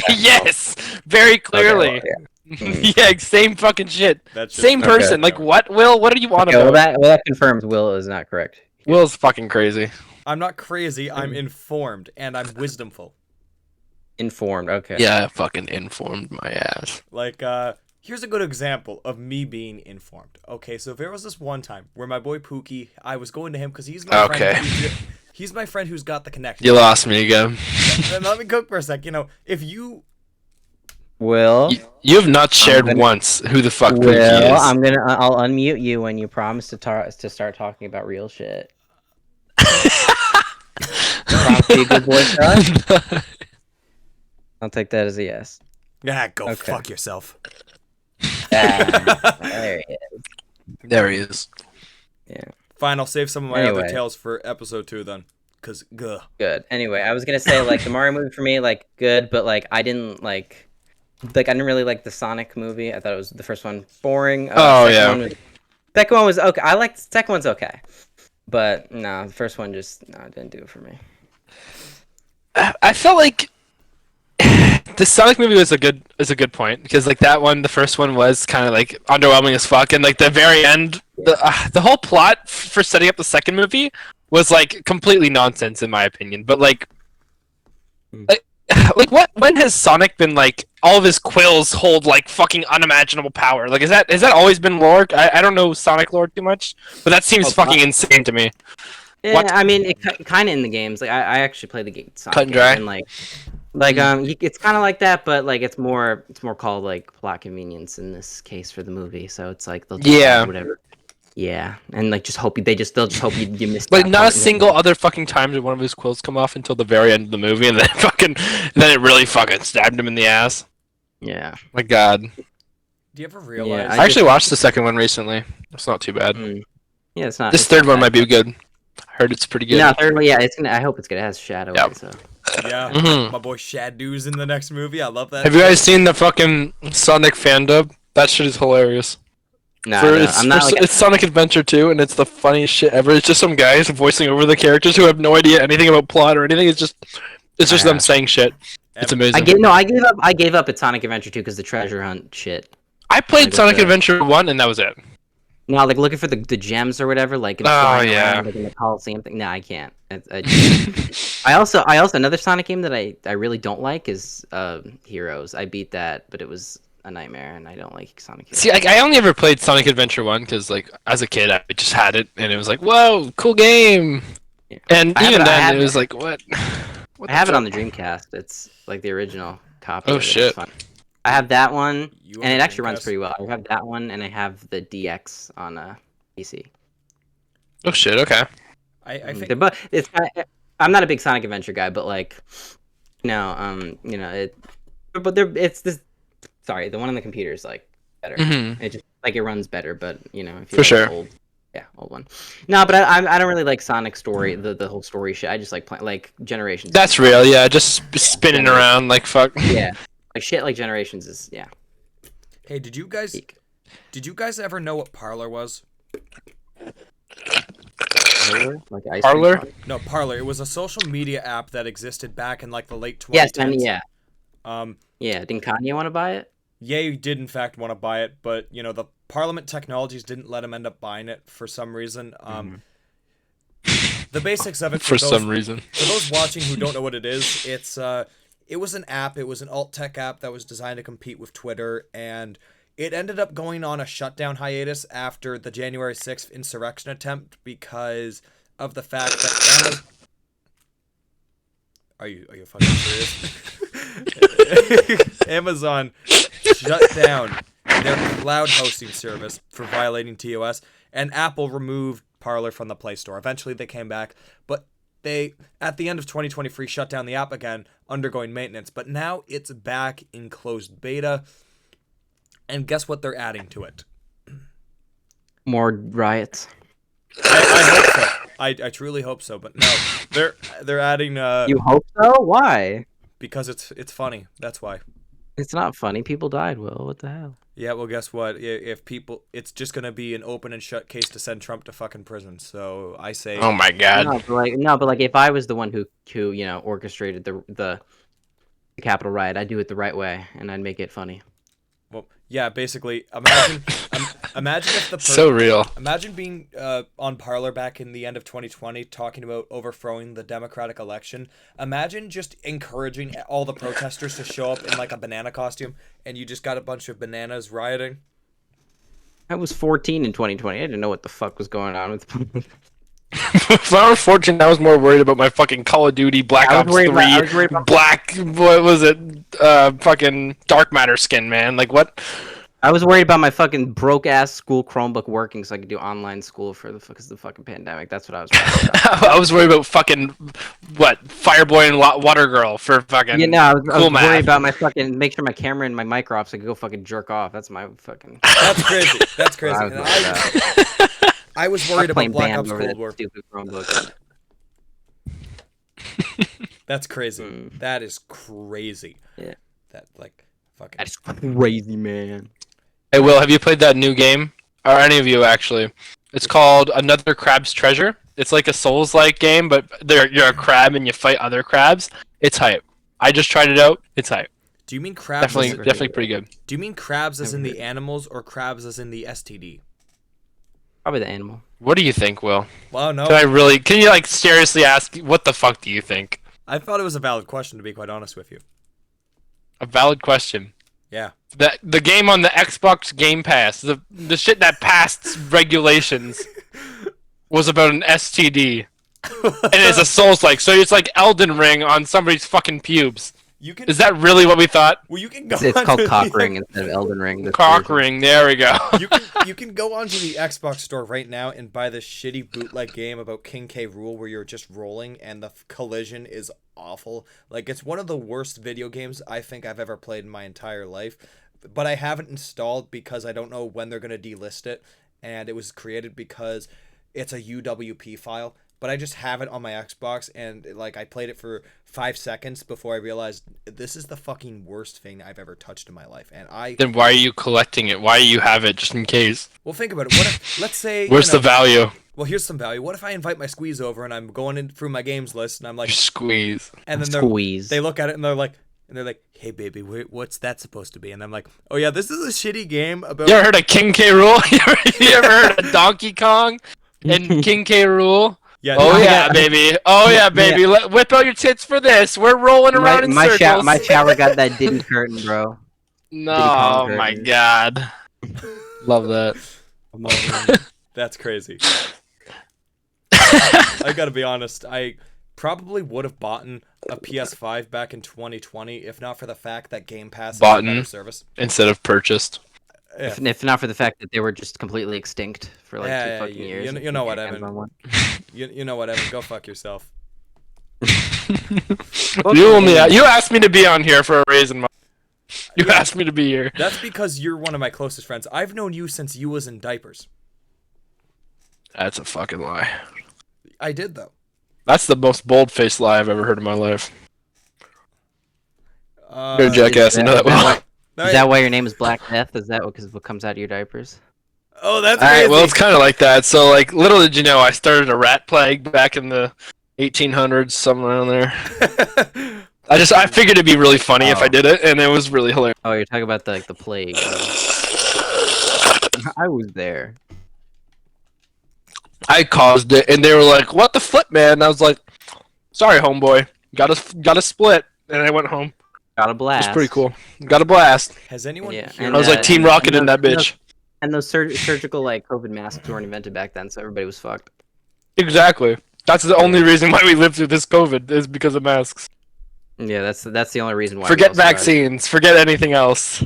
Yes, very clearly. Okay, well, Yeah, same fucking shit. that's just Same person. Okay. What? Will, what do you want yeah. about? Well, that confirms Will is not correct. Will's fucking crazy. I'm not crazy. I'm informed, and I'm wisdomful. Informed. Okay. Yeah, I fucking informed my ass. Like, here's a good example of me being informed. Okay, so there was this one time where my boy Pookie, I was going to him because he's my Okay. friend. He's my friend who's got the connection. You lost me again. Then let me cook for a sec. You know, if you Will. You have not shared gonna- once who the fuck Pookie Will, is. I'll unmute you when you promise to start talking about real shit. Promise to be a good boy, son? I'll take that as a yes. go Okay. fuck yourself. There he is. There he is. Yeah. Fine, I'll save some of my other Anyway. tales for episode 2 then, cause Good. Anyway, I was gonna say like the Mario movie for me, like good, but like I didn't I didn't really like the Sonic movie. I thought it was the first one boring. Second one was okay. I liked the second one's okay, but no, the first one just didn't do it for me. I felt like the Sonic movie was a good point because like that one, the first one was kind of like underwhelming as fuck, and like the very end, the whole plot for setting up the second movie was like completely nonsense in my opinion. But like what? When has Sonic been like all of his quills hold like fucking unimaginable power? Like has that always been lore? I don't know Sonic lore too much, but that seems fucking insane to me. Yeah, What? I mean, it kind of in the games. Like I actually play the game Sonic Cut and dry. game, and it's kind of like that, but like it's more called like plot convenience in this case for the movie. So it's like they'll just add whatever. Yeah, and like they'll just hope you missed Like that not a part. single other fucking time did one of his quills come off until the very end of the movie, and then it really fucking stabbed him in the ass. Yeah. My God. do you ever realize? I I actually watched the second one recently. It's not too bad. Yeah, it's not. This it's third not one bad. might be good. I heard it's pretty good. No, third one. Yeah, it's gonna. I hope it's good. It has Shadow. Yeah. In it, so. Yeah, Mhm. my boy Shadoo's in the next movie. I love that. Have you guys seen the fucking Sonic fan dub? That shit is hilarious. No, I'm not. It's Sonic Adventure 2, and it's the funniest shit ever. It's just some guys voicing over the characters who have no idea anything about plot or anything. It's just them saying shit. It's amazing. I gave up at Sonic Adventure 2 because the treasure hunt shit. I played Like, Sonic what's that? Adventure 1, and that was it. No, like looking for the gems or whatever, like flying around, like in the Coliseum thing. No, I can't. I also another Sonic game that I really don't like is Heroes. I beat that, but it was a nightmare, and I don't like Sonic Heroes. See, like, I only ever played Sonic Adventure 1 because, like, as a kid, I just had it, and it was like, whoa, cool game. Yeah. And I have even it- I then, have it it. was like, what? What I have it fuck? on the Dreamcast. It's like the original copy. Oh, of it. It's shit. fun. I have that one, You and own it actually runs Dreamcast? pretty well. I have that one, and I have the DX on PC. Oh, shit, okay. I think But it's I'm not a big Sonic Adventure guy, but like, it. But it's this. Sorry, the one on the computer is like better. Mhm. It just like it runs better, but if you For like sure. old one. No, but I don't really like Sonic story, the whole story shit. I just like playing like Generations. That's real, yeah, just spinning around like fuck. Yeah, like shit like Generations is Hey, did you guys ever know what Parlor was? Like ice cream Parlor? truck. No, Parlor. It was a social media app that existed back in like the late 2010s. Yes, I mean, yeah. Um, Didn't Kanye want to buy it? Ye did in fact want to buy it, but you know the Parliament Technologies didn't let him end up buying it for some reason. The basics of it For some reason. For those watching who don't know what it is, it was an app. It was an alt tech app that was designed to compete with Twitter, and it ended up going on a shutdown hiatus after the January 6th insurrection attempt because of the fact that Are you fucking serious? Amazon shut down their cloud hosting service for violating TOS, and Apple removed Parler from the Play Store. Eventually they came back, but they, at the end of 2023, shut down the app again, undergoing maintenance. But now it's back in closed beta, and guess what they're adding to it? More riots. I hope so. I truly hope so, but no. They're adding You hope so? Why? because it's funny. That's why. It's not funny. People died, Will. What the hell? Yeah, well, guess what? If people, it's just gonna be an open and shut case to send Trump to fucking prison. So I say, Oh my god. No, but like if I was the one who orchestrated the Capitol riot, I'd do it the right way and I'd make it funny. Well, yeah, basically, imagine if the So real. imagine being on Parler back in the end of 2020 talking about overthrowing the democratic election. Imagine just encouraging all the protesters to show up in like a banana costume, and you just got a bunch of bananas rioting. I was 14 in 2020. I didn't know what the fuck was going on with. If I was 14, I was more worried about my fucking Call of Duty Black I was Ops worried 3 about- I was worried about- Black, what was it? Fucking Dark Matter skin, man. Like, what? I was worried about my fucking broke ass school Chromebook working so I could do online school for the fucking pandemic. That's what I was worried about. I was worried about fucking, what? Fireboy and Water Girl for fucking Yeah, no, I was cool math. worried about my fucking make sure my camera and my mic are off so I could go fucking jerk off. That's my fucking. That's crazy. That's crazy. I was And worried about. I was worried about Playing Black Bam Ops over Cold that War. stupid Chromebook. That's crazy. That is crazy. Yeah. That like fucking. That's crazy, man. Hey, Will, have you played that new game? Or any of you, actually? It's called Another Crab's Treasure. It's like a Souls-like game, but you're a crab and you fight other crabs. It's hype. I just tried it out. It's hype. Do you mean crabs? Definitely pretty good. Do you mean crabs as in the animals or crabs as in the STD? Probably the animal. What do you think, Will? Well, no. Can you like seriously ask, what the fuck do you think? I thought it was a valid question, to be quite honest with you. A valid question. Yeah. The game on the Xbox Game Pass, the shit that passed regulations was about an STD. And it's a Souls-like, so it's like Elden Ring on somebody's fucking pubes. You can. Is that really what we thought? Well, you can go. It's called onto Cock the- Ring instead of Elden Ring. this Cock version. ring, there we go. You can go onto the Xbox store right now and buy this shitty bootleg game about King K. Rool where you're just rolling and the collision is awful. Like, it's one of the worst video games I think I've ever played in my entire life. But I haven't installed because I don't know when they're going to delist it. And it was created because it's a UWP file. But I just have it on my Xbox, and like I played it for 5 seconds before I realized this is the fucking worst thing I've ever touched in my life. And Then why are you collecting it? Why do you have it just in case? well, think about it. What if, let's say, Where's the value? well, here's some value. What if I invite my squeeze over and I'm going in through my games list and I'm like, Your squeeze. and then Squeeze. they look at it and they're like, hey baby, what's that supposed to be? And I'm like, oh yeah, this is a shitty game about. You ever heard of King K. Rool? You ever heard of Donkey Kong and King K. Rool? Yeah. Oh dude, yeah, baby. Oh yeah, baby. Whip out your tits for this. We're rolling around in my circles. my shower got that Diddy curtain, bro. No, Kong oh my curtain. god. Love that. That's crazy. I gotta be honest. I probably would have bought a PS5 back in 2020 if not for the fact that Game Pass is a Boughten. better service. Instead of purchased. Yeah. If not for the fact that they were just completely extinct for like Yeah, two yeah, fucking you- years. you and know what, Amazon Evan. one. You know what, Evan? Go fuck yourself. You asked me to be on here for a reason. You asked me to be here. That's because you're one of my closest friends. I've known you since you was in diapers. That's a fucking lie. I did though. That's the most bold-faced lie I've ever heard in my life. You're a Uh, jackass. I know that well. Is that why your name is Black Death? Is that because what comes out of your diapers? Oh, that's All crazy. right, well, it's kind of like that. So, like, little did you know, I started a rat plague back in the 1800s, somewhere around there. I figured it'd be really funny if I did it, and it was really hilarious. Oh, you're talking about the plague. I was there. I caused it, and they were like, "What the flip, man?" And I was like, "Sorry, homeboy, got a split," and I went home. Got a It blast. was pretty cool. Got a blast. Has anyone Yeah, here? and, I was like Team Rocket in that bitch. And those surgical like COVID masks weren't invented back then, so everybody was fucked. Exactly. That's the only reason why we lived through this COVID is because of masks. Yeah, that's the only reason why. we Forget all survived. vaccines. Forget anything else.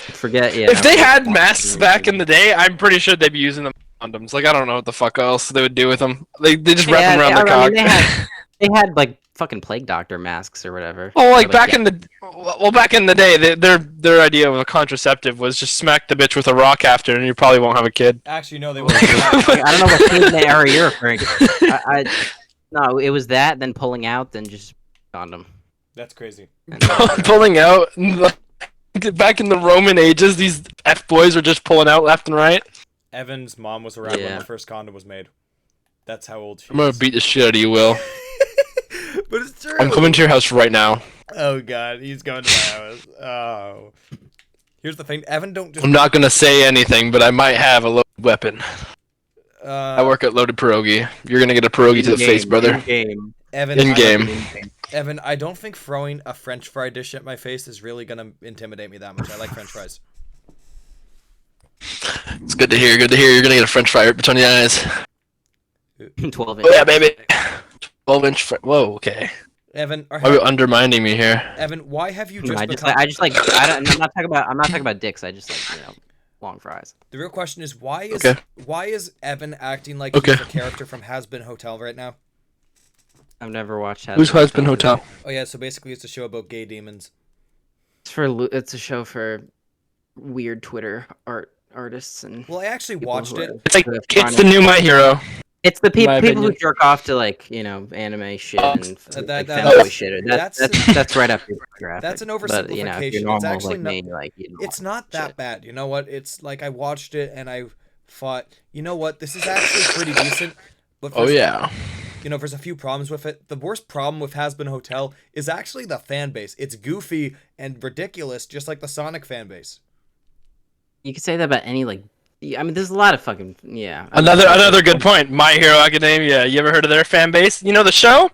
Forget yeah. If they had masks back in the day, I'm pretty sure they'd be using them as condoms. Like I don't know what the fuck else they would do with them. They just wrap them around the cock. They had like fucking plague doctor masks or whatever. Oh, like Or, back in the day, their idea of a contraceptive was just smack the bitch with a rock after, and you probably won't have a kid. Actually, no, they were. I don't know what season era you're referring to. No, it was that, then pulling out, then just condom. That's crazy. And Pulling out. Back in the Roman ages, these F boys were just pulling out left and right. Evan's mom was around when Yeah. the first condom was made. That's how old she I'm gonna is. beat the shit out of you, Will. But it's true. I'm coming to your house right now. Oh god, he's going to my house. Oh. Here's the thing, Evan, don't just. I'm not gonna say anything, but I might have a loaded weapon. I Uh, work at Loaded Pierogi. You're gonna get a pierogi to the face, brother. In-game. Evan, In I- game. Evan, I don't think throwing a French fry dish at my face is really gonna intimidate me that much. I like French fries. It's good to hear. Good to hear. You're gonna get a French fry right between the eyes. 12 Oh yeah, baby. 12-inch. Whoa. Okay. Evan, Why are you undermining me here? Evan, why have you just I become? just like I don't, I'm not talking about dicks. I just like long fries. The real question is Okay. why is Evan acting like Okay. he's a character from Has Been Hotel right now? I've never watched. Who's Husband Hotel? Oh yeah, so basically it's a show about gay demons. It's a show for weird Twitter artists and. Well, I actually People watched who it. are- It's like They're it's the new My Hero. It's the my people who opinion. jerk off to like anime shit and like that's- fanboy shit. That's right up your graphic. That's an But, you know, if oversimplification. you're It's normal actually like not. me, like you don't It's watch not that shit. bad. You know what? It's like I watched it and I thought, you know what? This is actually pretty decent. But Oh yeah. you know, there's a few problems with it. The worst problem with Has Been Hotel is actually the fan base. It's goofy and ridiculous, just like the Sonic fan base. You could say that about any like. I mean, there's a lot of fucking yeah. Another good point. My Hero Academia. You ever heard of their fan base? You know the show?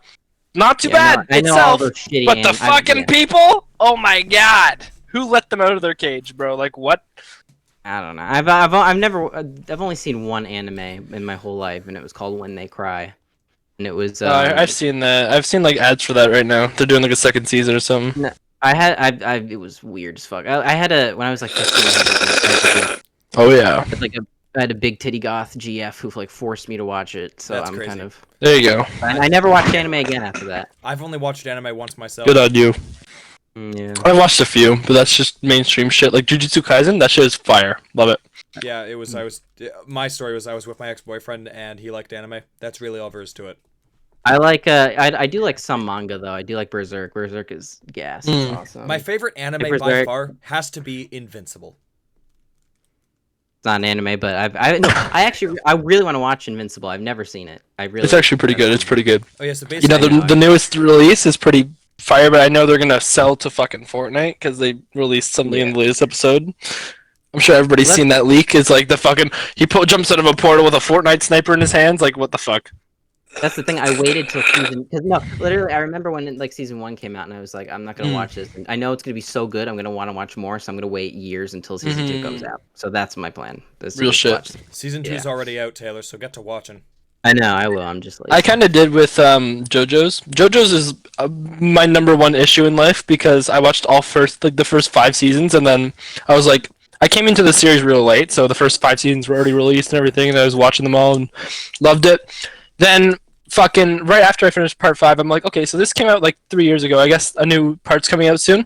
Not too bad I know all itself, those shitty. but the fucking people. Oh my god. Who let them out of their cage, bro? Like what? I don't know. I've only seen one anime in my whole life, and it was called When They Cry, and it was. I've seen that. I've seen like ads for that right now. They're doing like a second season or something. it was weird as fuck. I had when I was like 15, Oh yeah. I had a big titty goth GF who like forced me to watch it, so That's I'm crazy. kind of. There you go. I never watched anime again after that. I've only watched anime once myself. Good on you. Yeah. I watched a few, but that's just mainstream shit. Like Jujutsu Kaisen, that shit is fire. Love it. Yeah, it was. My story was I was with my ex-boyfriend and he liked anime. That's really all there is to it. I like I do like some manga though. I do like Berserk. Berserk is gas. It's awesome. My favorite anime by Berserk. far has to be Invincible. It's not an anime, but I really want to watch Invincible. I've never seen it. It's actually pretty good. It's pretty good. Oh yeah, so You know, basically, the newest release is pretty fire, but I know they're gonna sell to fucking Fortnite because they released something in the latest episode. I'm sure everybody's seen that leak. It's like the fucking jumps out of a portal with a Fortnite sniper in his hands. Like what the fuck? That's the thing. I waited till season because no, literally, I remember when like season 1 came out, and I was like, I'm not gonna watch this. And I know it's gonna be so good. I'm gonna want to watch more, so I'm gonna wait years until season 2 comes out. So that's my plan. Real shit. Watch. season 2 is already out, Taylor. So get to watching. I know. I will. I'm just like. I kind of did with JoJo's. JoJo's is my number one issue in life because I watched the first 5 seasons, and then I was like, I came into the series real late, so the first 5 seasons were already released and everything, and I was watching them all and loved it. Then fucking right after I finished part 5, I'm like, okay, so this came out like 3 years ago. I guess a new part's coming out soon.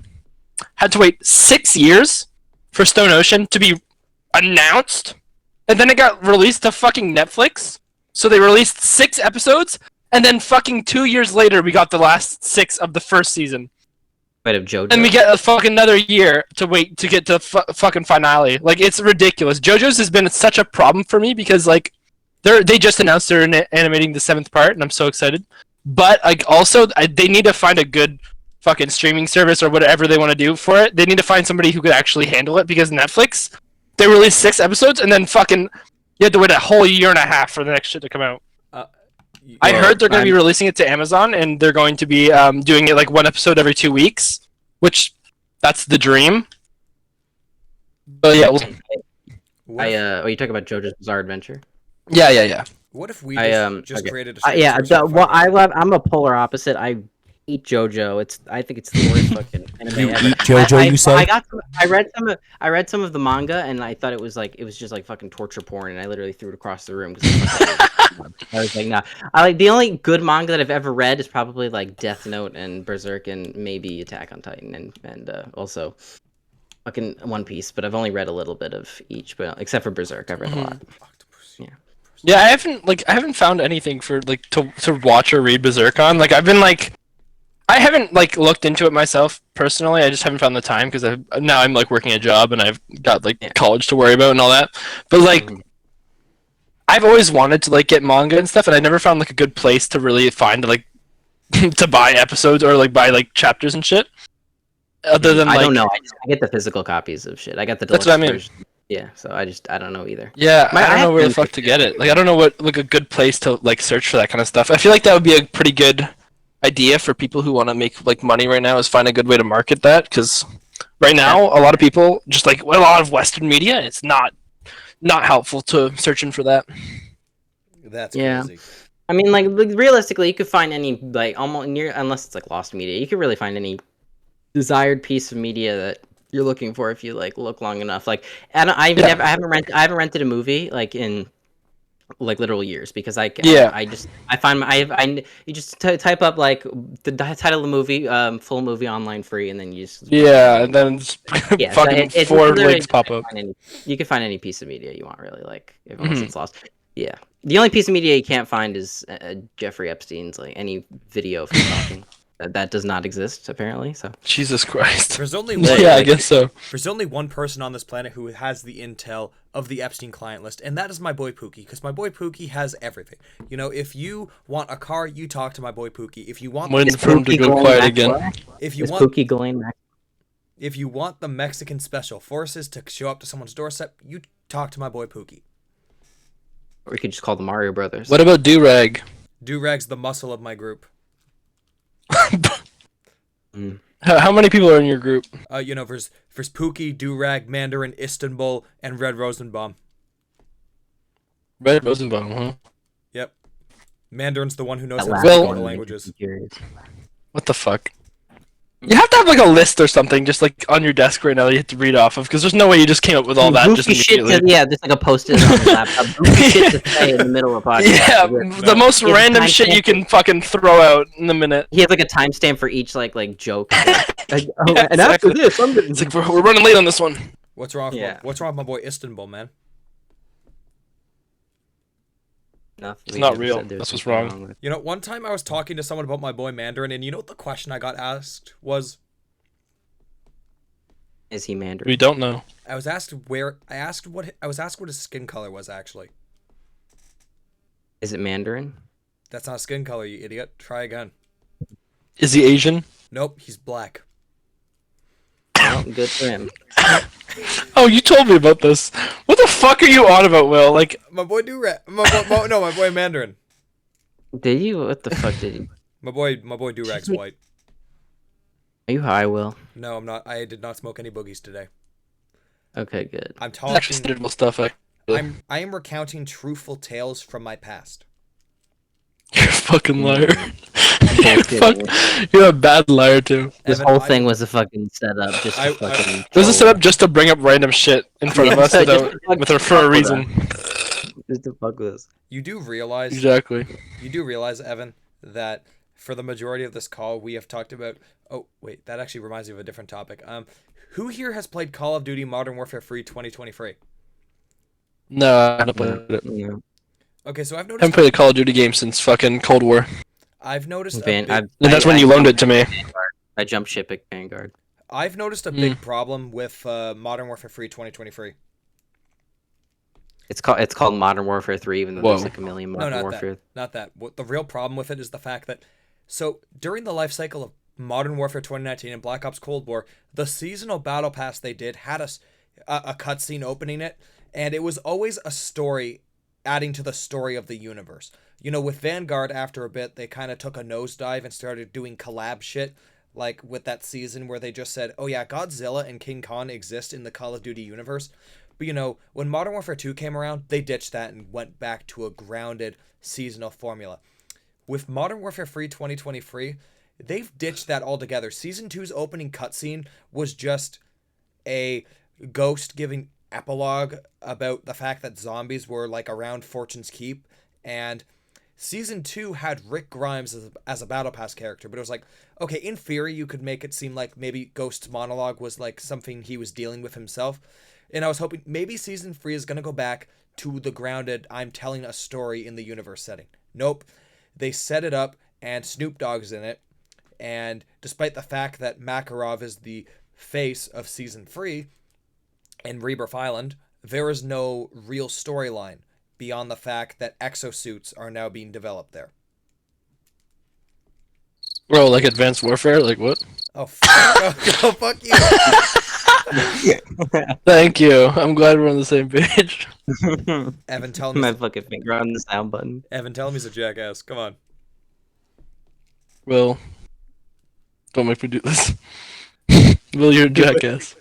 Had to wait 6 years for Stone Ocean to be announced, and then it got released to fucking Netflix. So they released 6 episodes, and then fucking 2 years later, we got the last 6 of the first season. Wait, of JoJo. And we get a fucking another year to wait to get to fucking finale. Like, it's ridiculous. JoJo's has been such a problem for me because, like, they just announced they're animating the 7th part, and I'm so excited. But, like, also, they need to find a good fucking streaming service or whatever they want to do for it. They need to find somebody who could actually handle it because Netflix, they released 6 episodes, and then fucking... You had to wait a whole year and a half for the next shit to come out. I heard they're going to be releasing it to Amazon, and they're going to be doing it like 1 episode every 2 weeks, which that's the dream. But yeah, you talking about JoJo's Bizarre Adventure? yeah. What if we I, just okay. created a Yeah. streaming service Well, for I'm a polar opposite. I eat JoJo. I think it's the worst fucking anime You ever. eat JoJo, you say? I read some of the manga, and I thought it was just like fucking torture porn, and I literally threw it across the room. I was like, nah. The only good manga that I've ever read is probably like Death Note and Berserk and maybe Attack on Titan and also fucking One Piece. But I've only read a little bit of each, but except for Berserk, I've read a lot. Yeah, I haven't found anything for like to watch or read Berserk on. Like I haven't like looked into it myself personally. I just haven't found the time because now I'm like working a job and I've got like college to worry about and all that. But like I've always wanted to like get manga and stuff, and I never found like a good place to really find like to buy episodes or like buy like chapters and shit. Other than I like, don't know. I get the physical copies of shit. I got the That's deluxe what I mean. version. Yeah, so I don't know either. yeah, My- I I don't know have where the been- fuck to get it. Like, I don't know what like a good place to like search for that kind of stuff. I feel like that would be a pretty good idea for people who want to make like money right now is find a good way to market that because right now a lot of people just like a lot of Western media it's not helpful to searching for that. That's Yeah. crazy. I mean, like realistically, you could find any like almost near unless it's like lost media. You could really find any desired piece of media that you're looking for if you like look long enough. Like, and Yeah. I haven't rented a movie like in like literal years because Yeah. I find you just type up like the title of the movie, full movie online free, and then you just Yeah, and then it's yeah, so fucking it's four literally links pop up. you can find any piece of media you want really like unless Mhm. it's lost. Yeah, the only piece of media you can't find is Jeffrey Epstein's like any video of him talking. That does not exist apparently. So Jesus Christ. There's only Yeah, one. Yeah, I guess so. There's only one person on this planet who has the intel of the Epstein client list, and that is my boy Pookie, because my boy Pookie has everything. You know, if you want a car, you talk to my boy Pookie. If you want, I'm waiting for him to go quiet again. if you is want, Pookie Ghislaine Max? if you want the Mexican Special Forces to show up to someone's doorstep, you talk to my boy Pookie. Or we could just call the Mario Brothers. What about Durag? Durag's the muscle of my group. How many people are in your group? You know, there's Pookie, Durag, Mandarin, Istanbul, and Red Rosenbaum. Red Rosenbaum, huh? Yep. Mandarin's the one who knows That how to last speak Well- all the one languages. makes me curious. What the fuck? You have to have like a list or something just like on your desk right now that you have to read off of because there's no way you just came up with all that just Goofy shit immediately. yeah, just like a post-it on the laptop. Goofy shit to say in the middle of a podcast. Yeah, the most He has a random shit timestamp you can fucking throw out in a minute. He has like a timestamp for each like joke. Like, oh, Yeah, and after exactly. this, I'm gonna... It's like we're running late on this one. What's wrong? Yeah. What's wrong with my boy Istanbul, man? Nothing. It's We not never real. said there was That's what's something wrong. with- You know, one time I was talking to someone about my boy Mandarin, and you know what the question I got asked was? Is he Mandarin? We don't know. I was asked what his skin color was actually. Is it Mandarin? That's not skin color, you idiot. Try again. Is he Asian? Nope, he's black. Well, good for him. Oh, you told me about this. What the fuck are you on about, Will? Like, My boy my boy Mandarin. Did you? What the fuck did you? My boy Durag's white. Are you high, Will? No, I'm not. I did not smoke any boogies today. Okay, good. I'm it's actually talking. suitable stuff. I am recounting truthful tales from my past. You're a fucking liar. bullshitting. You're a bad liar too. This Evan, whole I- thing was a fucking setup, just I- to fucking. This is set up just to bring up random shit in front of Yeah, us just without, fuck- with her for fuck a with reason. Just to fuck with us. You do realize, Exactly. Evan, that for the majority of this call we have talked about. Oh wait, that actually reminds me of a different topic. Who here has played Call of Duty Modern Warfare 3 2023? No, I haven't played it. Yeah. Okay, so I've I noticed. haven't played a Call of Duty game since fucking Cold War. I've noticed. Van- And that's when you loaned it to me. I jump ship at Vanguard. I've noticed a big problem with Modern Warfare 3 2023. It's called Modern Warfare 3, even though Whoa. there's like a million No, Modern not Warfare. that. Not that. What the real problem with it is the fact that, so during the life cycle of Modern Warfare 2019 and Black Ops Cold War, the seasonal battle pass they did had a cutscene opening it, and it was always a story adding to the story of the universe. You know, with Vanguard, after a bit, they kind of took a nosedive and started doing collab shit, like with that season where they just said, oh yeah, Godzilla and King Kong exist in the Call of Duty universe. But you know, when Modern Warfare 2 came around, they ditched that and went back to a grounded seasonal formula. With Modern Warfare 3 2023, they've ditched that altogether. Season 2's opening cutscene was just a ghost giving epilogue about the fact that zombies were like around Fortune's Keep, and Season 2 had Rick Grimes as a Battle Pass character, but it was like, okay, in theory, you could make it seem like maybe Ghost's monologue was like something he was dealing with himself. And I was hoping maybe Season 3 is going to go back to the grounded, I'm telling a story in the universe setting. Nope. They set it up, and Snoop Dogg's in it. And despite the fact that Makarov is the face of Season 3 in Rebirth Island, there is no real storyline beyond the fact that exosuits are now being developed there. Bro, like Advanced Warfare? Like what? Oh, go fuck you. Thank you. I'm glad we're on the same page. Evan, tell him. My fucking finger on the sound button. Evan, tell him he's a jackass. Come on. Will, don't make me do this. Will, you're a jackass.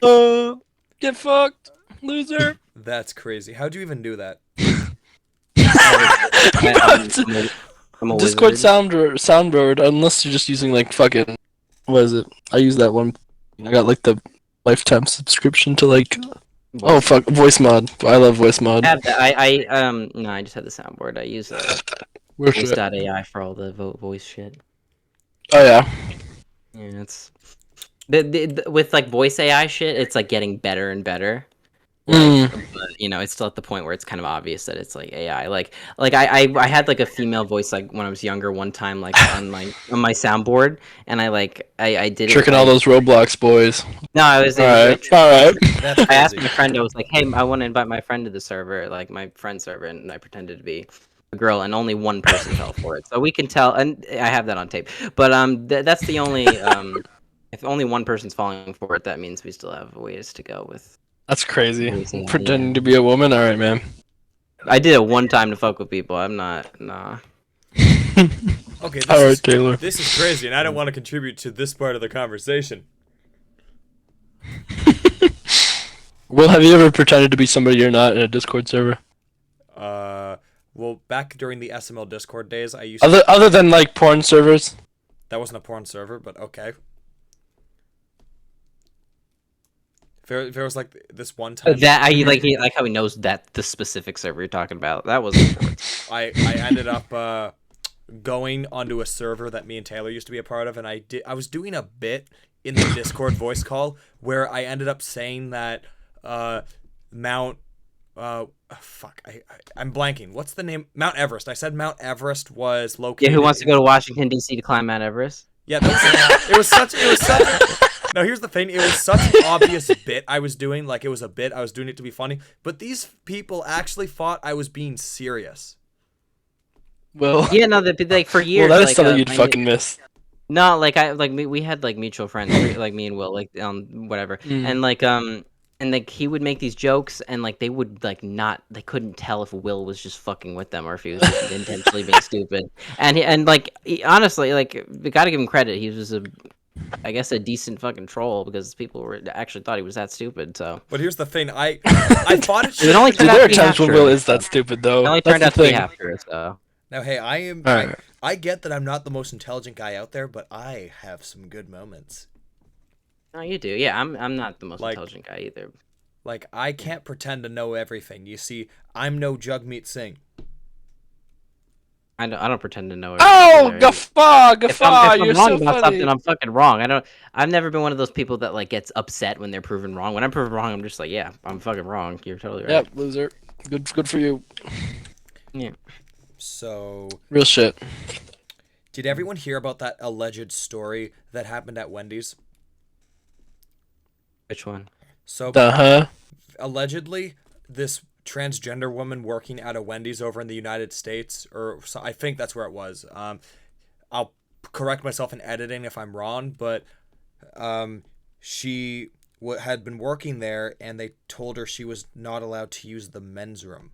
Oh, get fucked, loser. That's crazy. How'd you even do that? I'm a Discord wizard. soundboard, unless you're just using like fucking, what is it? I use that one. I got like the lifetime subscription to like, oh fuck, voice mod. I love voice mod. No, I just had the soundboard. I use Where's it? voice.ai for all the voice shit. Oh yeah. Yeah, it's with like voice AI shit, it's like getting better and better. Mm. But it's still at the point where it's kind of obvious that it's like AI. Like I had like a female voice like when I was younger one time like on my soundboard, and I did Tricking it, all those Roblox boys. No, I was. Alright. That's I asked crazy. my friend. I was like, "Hey, I want to invite my friend to the server, like my friend's server," and I pretended to be a girl, and only one person fell for it. So we can tell, and I have that on tape. But that's the only if only one person's falling for it, that means we still have a ways to go with. That's crazy. Yeah. Pretending to be a woman. All right, man. I did it one time to fuck with people. I'm not. Nah. Okay, All right, Taylor. this is crazy, and I don't want to contribute to this part of the conversation. Will, have you ever pretended to be somebody you're not in a Discord server? Well, back during the SML Discord days, I used Other than like porn servers? that wasn't a porn server, but okay. There was like this one time That I like how he knows that the specific server you're talking about. That was important. I ended up going onto a server that me and Taylor used to be a part of, and I was doing a bit in the Discord voice call where I ended up saying that Mount I'm blanking. What's the name? Mount Everest. I said Mount Everest was located. Yeah, who wants to go to Washington D.C. to climb Mount Everest? Yeah, it was such. No, here's the thing. It was such an obvious bit I was doing. Like, it was a bit. I was doing it to be funny. But these people actually thought I was being serious. Well, Yeah, no, like for years. well, that is like, something you'd I fucking miss. No, we had like mutual friends, like me and Will, like whatever, and like he would make these jokes, and like they would like not, they couldn't tell if Will was just fucking with them or if he was just intentionally being stupid, and honestly, like we gotta give him credit, he was I guess a decent fucking troll because people were actually thought he was that stupid. So, But here's the thing. I thought it should. it only Dude, turned out there to are be times half when true. Will is that stupid though. It only That's turned the out to be thing. half true. So. Now, hey, Alright. I get that I'm not the most intelligent guy out there, but I have some good moments. No, you do. Yeah, I'm not the most Like- intelligent guy either. Like, I can't pretend to know everything. You see, I'm no Jugmeat Singh. I don't pretend to know. Oh, everything either. guffaw, If guffaw, I'm you're wrong so about funny. something, I'm fucking wrong. I've never been one of those people that like gets upset when they're proven wrong. When I'm proven wrong, I'm just like, yeah, I'm fucking wrong. You're totally right. Yep, loser. Good for you. Yeah. So, Real shit. did everyone hear about that alleged story that happened at Wendy's? Which one? So, Uh-huh. allegedly, this transgender woman working at a Wendy's over in the United States, or so, I think that's where it was. I'll correct myself in editing if I'm wrong, but she had been working there, and they told her she was not allowed to use the men's room.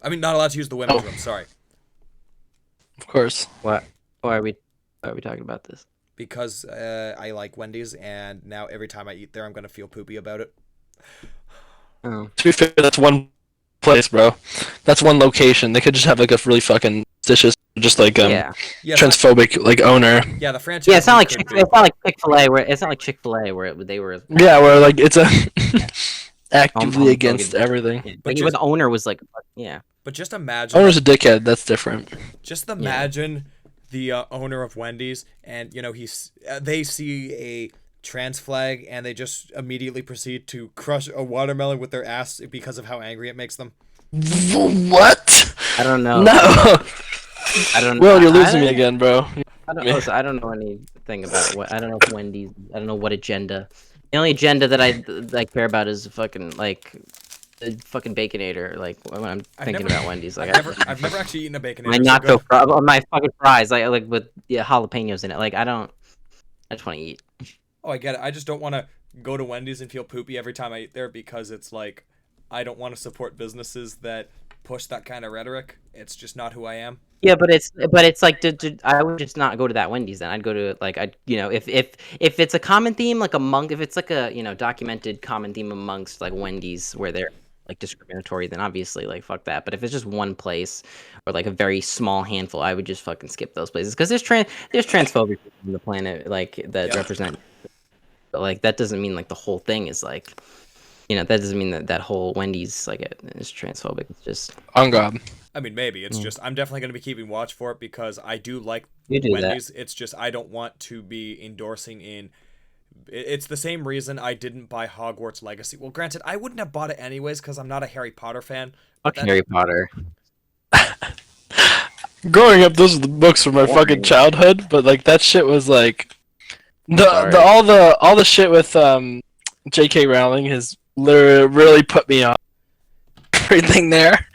I mean, not allowed to use the women's room. Sorry, Of course. What? Why are we talking about this? because I like Wendy's, and now every time I eat there, I'm gonna feel poopy about it. Oh. To be fair, that's one place, bro. That's one location. They could just have like a really fucking vicious, just like Yeah. Yeah, transphobic like owner. yeah. The franchise. Yeah, it's not like could be. It's not like Chick-fil-A where they were. Yeah, where like it's a actively I'm against fucking- everything. Yeah, But but just- the owner was like, yeah. But just imagine. Owner's a dickhead. That's different. Just imagine the owner of Wendy's, and they see a trans flag, and they just immediately proceed to crush a watermelon with their ass because of how angry it makes them. What? I don't know. No. I don't know. Well, you're losing me again, bro. I don't know anything about what. I don't know if Wendy's. I don't know what agenda. The only agenda that I care about is fucking like fucking Baconator. Like when I'm I've thinking never- about Wendy's, like I've never actually eaten a bacon. my nacho my fucking fries, like with jalapenos in it. Like I just want to eat. Oh, I get it. I just don't want to go to Wendy's and feel poopy every time I eat there because it's like I don't want to support businesses that push that kind of rhetoric. It's just not who I am. Yeah, but it's like I would just not go to that Wendy's then. I'd go to like if it's a common theme like if it's like a documented common theme amongst like Wendy's where they're like discriminatory, then obviously like fuck that. But if it's just one place or like a very small handful, I would just fucking skip those places because there's transphobic people on the planet like that represent. But like that doesn't mean like the whole thing is like that doesn't mean that whole Wendy's like is transphobic. It's just On God. I mean, maybe it's just I'm definitely going to be keeping watch for it because I do like Wendy's. It's just I don't want to be endorsing in. It's the same reason I didn't buy Hogwarts Legacy. Well, granted, I wouldn't have bought it anyways because I'm not a Harry Potter fan. Fuck Harry Potter. Growing up, those are the books from my fucking childhood, but like that shit was like all the shit with J.K. Rowling has literally really put me on everything there.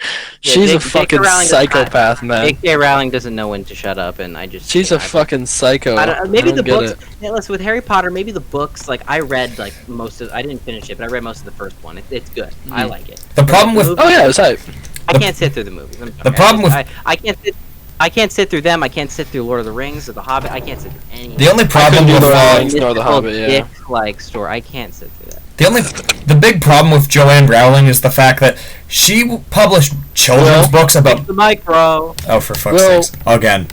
Yeah, She's a fucking psychopath, man. J.K. Rowling doesn't know when to shut up, and I just She's a fucking psycho. Maybe the get books. it. Yeah, listen, with Harry Potter, maybe the books. Like I read like most of. I didn't finish it, but I read most of the first one. It's good. I like it. The problem with Oh yeah, it was hype. I can't sit through the movies. The problem with I can't sit through them. I can't sit through Lord of the Rings or The Hobbit. I can't sit through any. the only problem do with Lord of the Rings nor The Hobbit, yeah. Like story. I can't sit through that. the big problem with Joanne Rowling is the fact that she published children's books about. The mic, bro. Oh, for fuck's sakes! Again.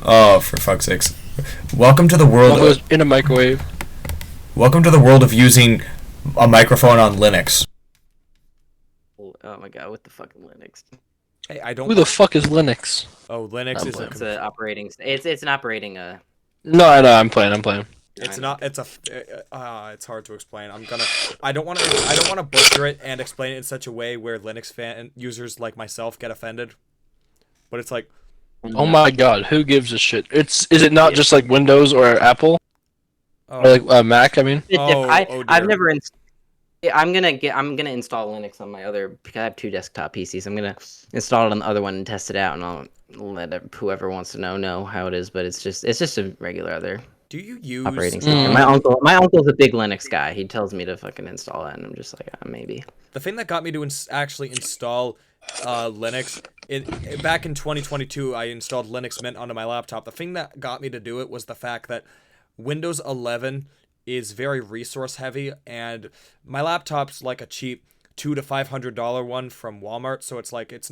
Oh, for fuck's sakes! Welcome to the world. It was in a microwave. Welcome to the world of using a microphone on Linux. Oh my god, what the fucking Linux? Hey, I don't. Who the fuck is Linux? Oh, Linux is It's an operating. It's an operating. No, I know. I'm playing. It's not. It's it's hard to explain. I don't want to butcher it and explain it in such a way where Linux fan users like myself get offended. But it's like, Oh my god, who gives a shit? Is it not just like Windows or Apple oh, or like Mac? I mean, I've never. I'm gonna install Linux on my other. Because I have 2 desktop PCs. I'm gonna install it on the other one and test it out, and I'll let whoever wants to know how it is. But it's just a regular other do you use operating system. My uncle's a big Linux guy. He tells me to fucking install it, and I'm just like, maybe. the thing that got me to actually install Linux? Back in 2022, I installed Linux Mint onto my laptop. The thing that got me to do it was the fact that Windows 11 is very resource heavy, and my laptop's like a cheap $200 to $500 one from Walmart, so it's like it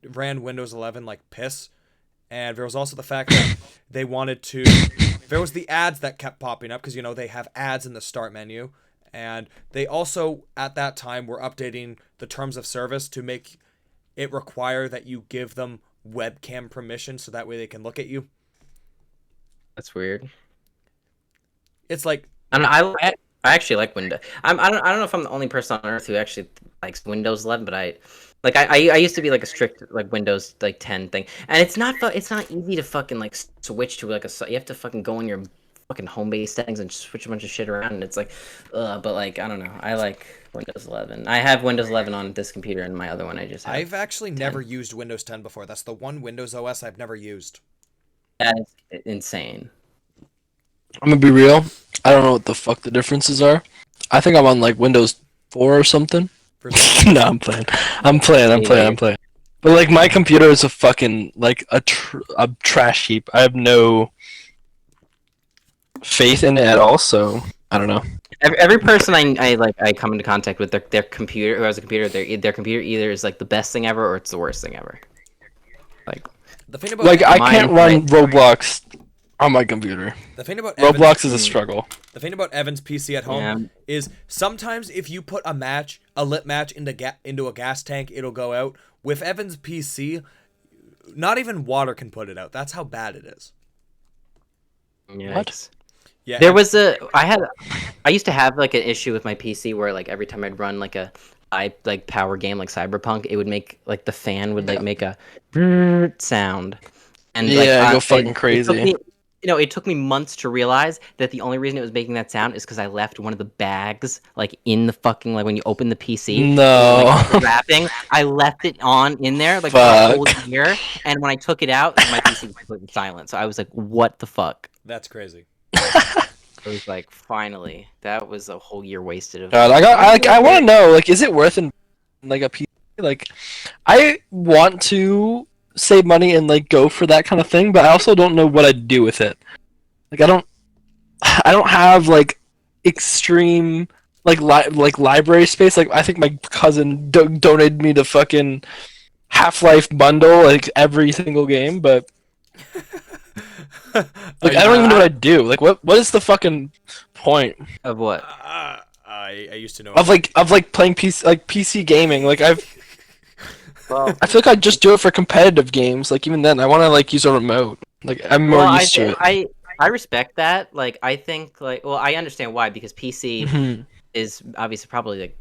ran Windows 11 like piss. And there was also the fact that they wanted to. There was the ads that kept popping up because they have ads in the start menu, and they also at that time were updating the terms of service to make it require that you give them webcam permission so that way they can look at you. That's weird. It's like I actually like Windows. I don't know if I'm the only person on earth who actually likes Windows 11, but I used to be like a strict like Windows like 10 thing, and it's not easy to fucking like switch to like you have to fucking go in your fucking home base settings and switch a bunch of shit around, and it's like, but like I don't know, I like Windows 11. I have Windows 11 on this computer, and my other one I just have. I've actually never used Windows 10 before. That's the one Windows OS I've never used. That's insane. I'm gonna be real. I don't know what the fuck the differences are. I think I'm on like Windows 4 or something. No, I'm playing. But like my computer is a fucking like a trash heap. I have no faith in it at all. So I don't know. Every person I come into contact with their computer who has a computer, their computer either is like the best thing ever or it's the worst thing ever. Like the thing about I can't run Roblox on my computer. The thing about Roblox is a struggle. The thing about Evan's PC at home is sometimes if you put a lit match into a gas tank, it'll go out. With Evan's PC, not even water can put it out. That's how bad it is. What? Yeah. There was I used to have like an issue with my PC where like every time I'd run like a power game like Cyberpunk, it would make like the fan would like make a sound. And go fucking crazy. it took me months to realize that the only reason it was making that sound is because I left one of the bags like in the fucking like when you open the PC. No. Like, wrapping. I left it on in there like for a whole year, and when I took it out, my PC was completely silent. So I was like, "What the fuck?" That's crazy. It was like, finally, that was a whole year wasted of. God, I want to know, like, is it worth like a PC? Like, I want to save money and like go for that kind of thing, but I also don't know what I'd do with it. Like, I don't have like extreme like library space. Like, I think my cousin donated me the fucking Half-Life bundle, like every single game, but. Like I don't even know what I'd do. Like what is the fucking point of what? I used to know of playing PC gaming. Like I feel like I'd just do it for competitive games. Like even then, I want to like use a remote. Like I'm more used to it. I respect that. Like I think I understand why, because PC is obviously probably like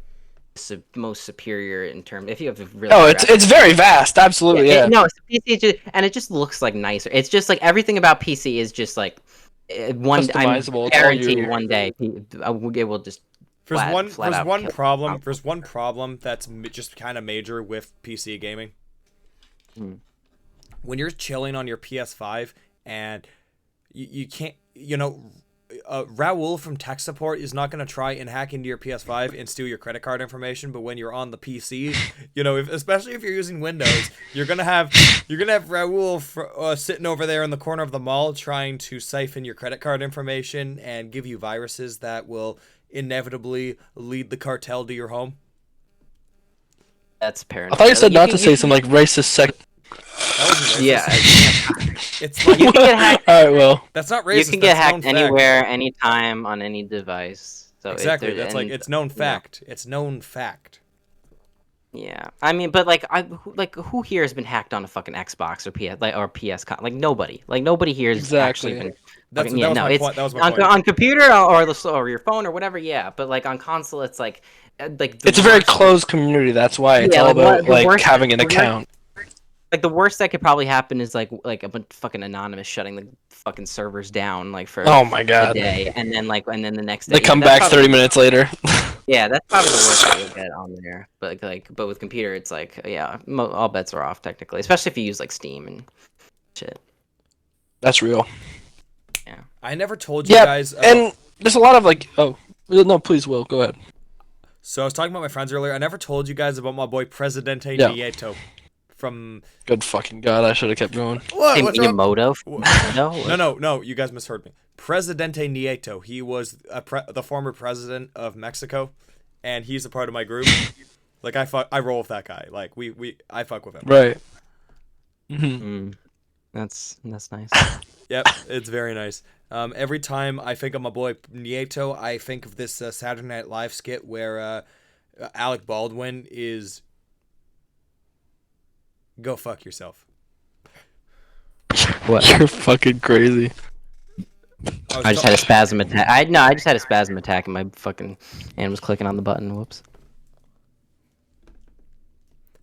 most superior in terms if you have a really it's very vast, absolutely. PC is just, and it just looks like nicer. It's just like everything about PC is just like customizable. I'm guaranteed one day it will just there's one problem that's just kind of major with PC gaming. When you're chilling on your PS5 and you can't, Raul from tech support is not going to try and hack into your PS5 and steal your credit card information. But when you're on the PC, especially if you're using Windows, you're gonna have Raul sitting over there in the corner of the mall trying to siphon your credit card information and give you viruses that will inevitably lead the cartel to your home. That's paranoid. I thought you said not to say some like racist sex. Yeah. It's like you can get hacked. All right, well, that's not racist. You can get hacked anywhere, anytime, on any device. So exactly, it's known fact. It's known fact. Yeah, I mean, but who here has been hacked on a fucking Xbox or PS Like nobody. Like nobody here has actually been. That was my point. On computer or your phone or whatever. Yeah, but like on console, it's like it's a very closed community. That's why it's all about having an account. Like the worst that could probably happen is like a bunch of fucking anonymous shutting the fucking servers down for oh my god a day, and then the next day they come back 30 minutes later. Yeah, that's probably the worst that you'll get on there. But but with computer, it's like all bets are off technically, especially if you use like Steam and shit. That's real. Yeah, I never told you guys. And there's a lot of no, please, Will, go ahead. So I was talking about my friends earlier. I never told you guys about my boy Presidente Nieto. From good fucking god, I should have kept going. Miyamoto? No, you guys misheard me. Presidente Nieto. He was the former president of Mexico, and he's a part of my group. Like I roll with that guy. Like I fuck with him. Right. That's nice. Yep, it's very nice. Every time I think of my boy Nieto, I think of this Saturday Night Live skit where Alec Baldwin is. Go fuck yourself. What? You're fucking crazy. I just had a spasm attack. I just had a spasm attack and my fucking hand was clicking on the button. Whoops.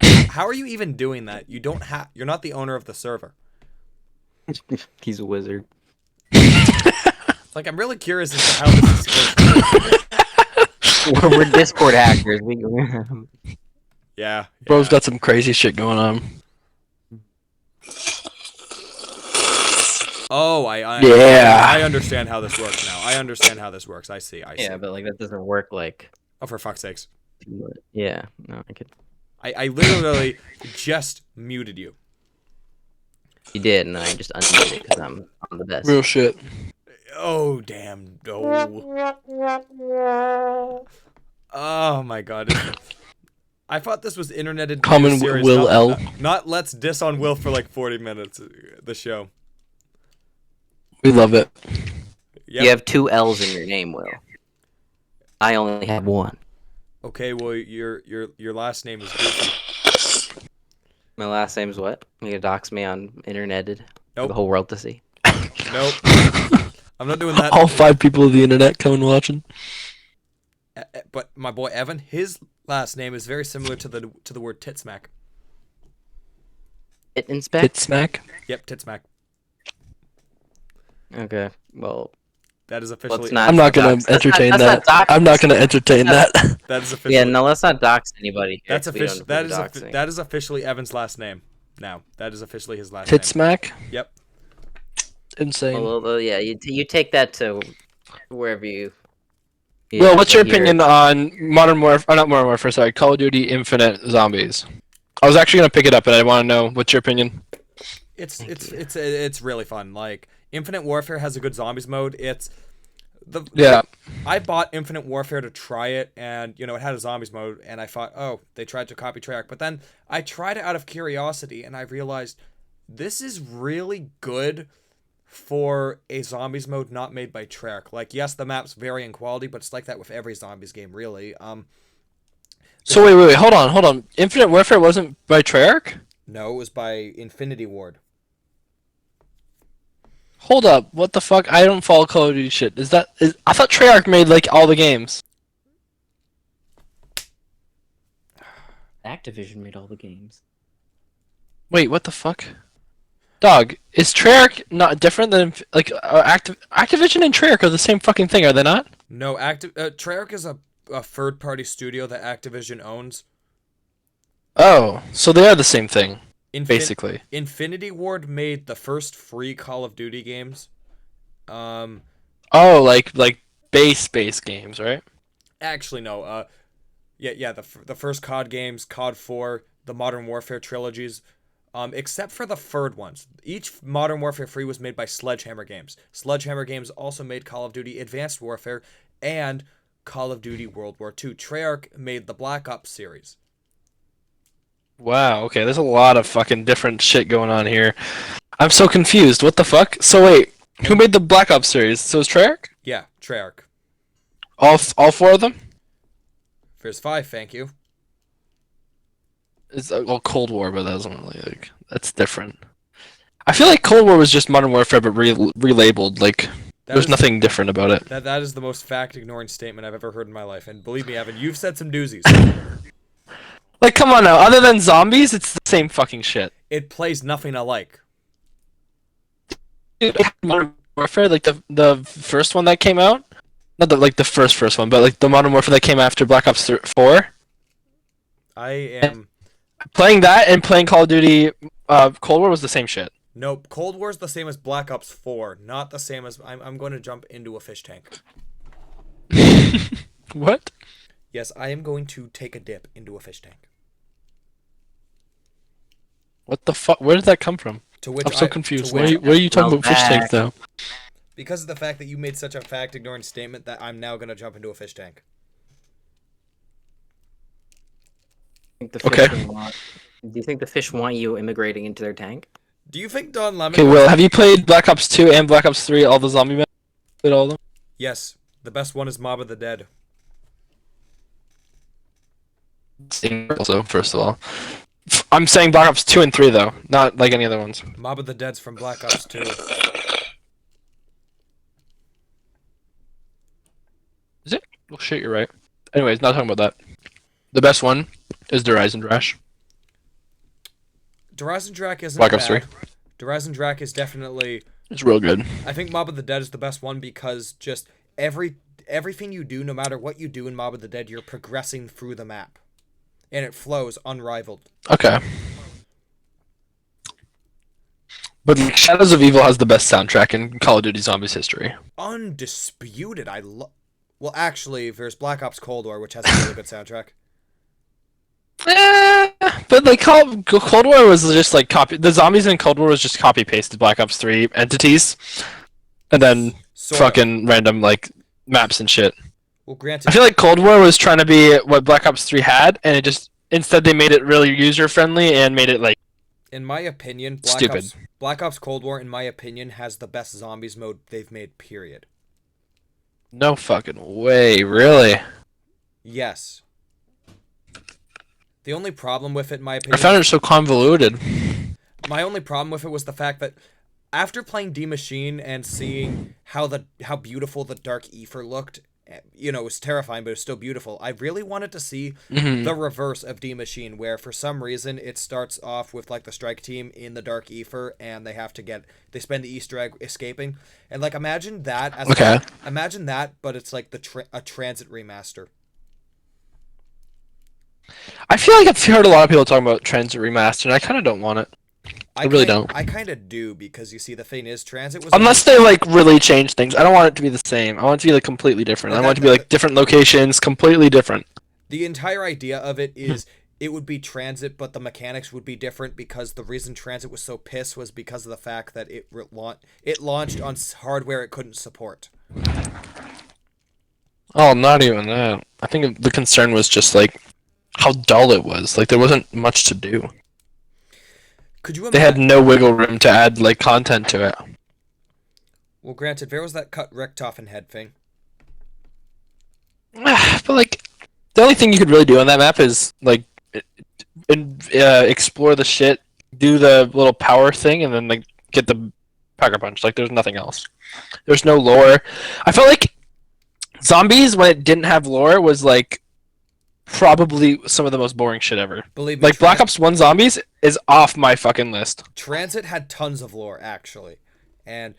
How are you even doing that? You're not the owner of the server. He's a wizard. Like, I'm really curious as to how this is supposed to We're Discord hackers. Yeah. Bro's got some crazy shit going on. Oh, I understand how this works now. I understand how this works. I see. Yeah, but that doesn't work Oh, for fuck's sakes. Yeah, no, I could. I literally just muted you. You did, and I just unmuted because I'm the best. Real shit. Oh, damn. Oh, my god. I thought this was interneted. Common Will L. Not let's diss on Will for 40 minutes. The show. We love it. Yep. You have 2 L's in your name, Will. I only have 1. Okay, well your last name is Goofy. My last name's what? You gonna dox me on interneted for Nope. the whole world to see? Nope. I'm not doing that. All 5 people of the internet coming watching. But my boy Evan, his last name is very similar to the word titsmack. Tit-inspect? Titsmack? Yep, titsmack. Okay. Well, That is officially. let's not. I'm not gonna dox- that's not- entertain that's that. not dox- I'm not gonna entertain that. That is officially. Yeah, no, let's not dox anybody. Here, That's 'cause we don't official. approve of doxing. That is officially Evan's last name. Now that is officially his last name. Titsmack. Yep. Insane. Well, yeah, you take that to wherever you. Will, what's your but here- opinion on Modern Warfare? Not Modern Warfare. Sorry, Call of Duty Infinite Zombies. I was actually gonna pick it up, and I want to know what's your opinion. It's really fun. Like Infinite Warfare has a good zombies mode. Yeah. I bought Infinite Warfare to try it, and it had a zombies mode, and I thought, oh, they tried to copy Treyarch. But then I tried it out of curiosity, and I realized this is really good for a zombies mode not made by Treyarch. Like, yes, the maps vary in quality, but it's like that with every zombies game, really. So wait, hold on. Infinite Warfare wasn't by Treyarch? No, it was by Infinity Ward. Hold up, what the fuck? I don't follow Call of Duty shit. I thought Treyarch made like all the games. Activision made all the games. Wait, what the fuck? Dog, is Treyarch not different than like Activision and Treyarch are the same fucking thing, are they not? No, Treyarch is a third-party studio that Activision owns. Oh, so they are the same thing, basically. Infinity Ward made the first free Call of Duty games. Oh, like base games, right? Actually, no. Yeah. The first COD games, COD 4, the Modern Warfare trilogies, except for the third ones. Each Modern Warfare 3 was made by Sledgehammer Games. Sledgehammer Games also made Call of Duty Advanced Warfare and Call of Duty World War II. Treyarch made the Black Ops series. Wow, okay, there's a lot of fucking different shit going on here. I'm so confused. What the fuck? So wait, who made the Black Ops series? So it's Treyarch? Yeah, Treyarch. All four of them? There's 5, thank you. It's Cold War, but that doesn't really that's different. I feel like Cold War was just Modern Warfare, but relabeled. Like there's nothing different about it. That is the most fact-ignoring statement I've ever heard in my life, and believe me, Evan, you've said some doozies. Like, come on now. Other than zombies, it's the same fucking shit. It plays nothing alike. Modern Warfare, like the first one that came out, not the first one, but like the Modern Warfare that came after Black Ops 4. I am. Playing that and playing Call of Duty Cold War was the same shit. Nope, Cold War's the same as Black Ops 4, not the same as. I'm going to jump into a fish tank. What? Yes, I am going to take a dip into a fish tank. What the fuck? Where did that come from? To which I'm so confused. to Where which- are you talking about fish tanks though? Because of the fact that you made such a fact-ignoring statement that I'm now going to jump into a fish tank. Do you think the fish want you immigrating into their tank? Do you think Don Lemon... Okay, Will, have you played Black Ops 2 and Black Ops 3, all the zombie maps? Played all of them? Yes, the best one is Mob of the Dead. Also, first of all. I'm saying Black Ops 2 and 3, though. Not like any other ones. Mob of the Dead's from Black Ops 2. Is it? Well, shit, you're right. Anyways, not talking about that. The best one is Horizon Drash. Horizon Drac isn't Black Ops bad. 3. Horizon Drac is definitely... It's real good. I think Mob of the Dead is the best one because just everything you do, no matter what you do in Mob of the Dead, you're progressing through the map. And it flows unrivaled. Okay. But like, Shadows of Evil has the best soundtrack in Call of Duty Zombies history. Undisputed. Well, actually, there's Black Ops Cold War, which has a really good soundtrack. But like Cold War was just like the zombies in Cold War was just copy pasted Black Ops 3 entities, and then fucking random like maps and shit. Well, granted, I feel like Cold War was trying to be what Black Ops 3 had, and it just instead they made it really user friendly and made it like. In my opinion, Black Ops Cold War, in my opinion, has the best zombies mode they've made. Period. No fucking way, really. Yes. The only problem with it, in my opinion... I found it so convoluted. My only problem with it was the fact that after playing D Machine and seeing how beautiful the Dark Ether looked you know, it was terrifying, but it was still beautiful. I really wanted to see the reverse of D Machine, where for some reason it starts off with like the strike team in the Dark Ether, and they spend the Easter egg escaping, and like imagine that imagine that, but it's like a Transit remaster. I feel like I've heard a lot of people talking about Transit Remastered, and I kind of don't want it. I really don't. I kind of do, because you see, the thing is, Transit was unless they like really change things. I don't want it to be the same. I want it to be like completely different. I want it to be like different locations, completely different. The entire idea of it is it would be Transit, but the mechanics would be different, because the reason Transit was so pissed was because of the fact that it launched on hardware it couldn't support. Oh, not even that. I think the concern was just like how dull it was. Like there wasn't much to do. Could you they had no wiggle room to add like content to it. Well, granted, there was that cut Richtofen head thing. But like, the only thing you could really do on that map is like explore the shit, do the little power thing, and then like get the Packer Punch. Like, there's nothing else. There's no lore. I felt like Zombies, when it didn't have lore, was like probably some of the most boring shit ever. Believe me, like Black Ops 1 Zombies is off my fucking list. Transit had tons of lore, actually, and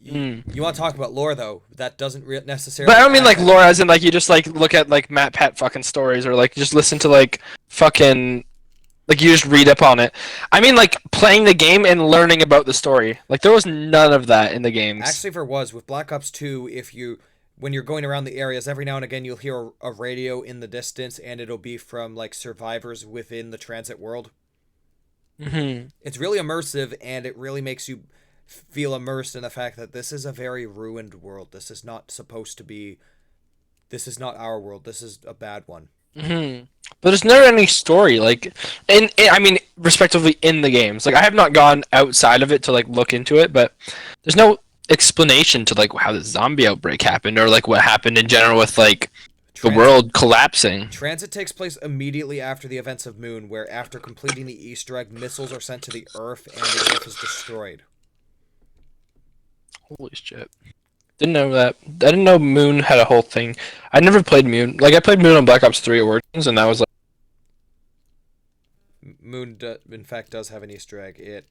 you want to talk about lore though? That doesn't necessarily. But I don't mean like lore as in like you just like look at like Matt Pat fucking stories, or like just listen to like fucking like you just read up on it. I mean like playing the game and learning about the story. Like there was none of that in the games. Actually, there was with Black Ops 2. When you're going around the areas, every now and again you'll hear a radio in the distance, and it'll be from like survivors within the Transit world. It's really immersive, and it really makes you feel immersed in the fact that this is a very ruined world. This is not supposed to be. This is not our world. This is a bad one. But there's never any story, like, I mean, respectively in the games. Like, I have not gone outside of it to like look into it, but there's no explanation to like how the zombie outbreak happened, or like what happened in general with like the world collapsing. Transit takes place immediately after the events of Moon, where after completing the Easter egg, missiles are sent to the Earth, and the Earth is destroyed. Holy shit. Didn't know that. I didn't know Moon had a whole thing. I never played Moon. Like, I played Moon on Black Ops 3 Origins, and that was like... Moon, in fact, does have an Easter egg. It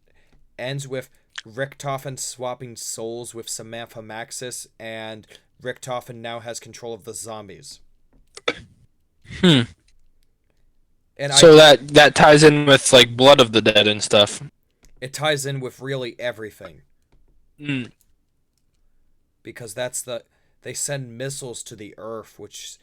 ends with Richtofen swapping souls with Samantha Maxis, and Richtofen now has control of the zombies. And so that ties in with, like, Blood of the Dead and stuff. It ties in with really everything. Because they send missiles to the Earth, which,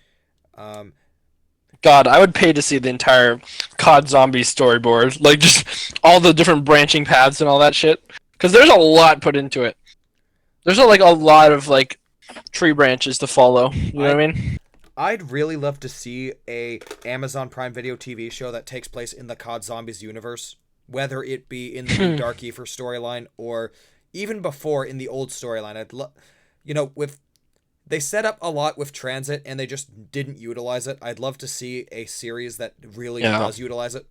God, I would pay to see the entire COD Zombies storyboard. Like, just all the different branching paths and all that shit. Because there's a lot put into it. There's a lot of, like, tree branches to follow. You know what I mean? I'd really love to see a Amazon Prime Video TV show that takes place in the COD Zombies universe. Whether it be in the new Dark Ether storyline, or even before in the old storyline. They set up a lot with Transit, and they just didn't utilize it. I'd love to see a series that really does utilize it.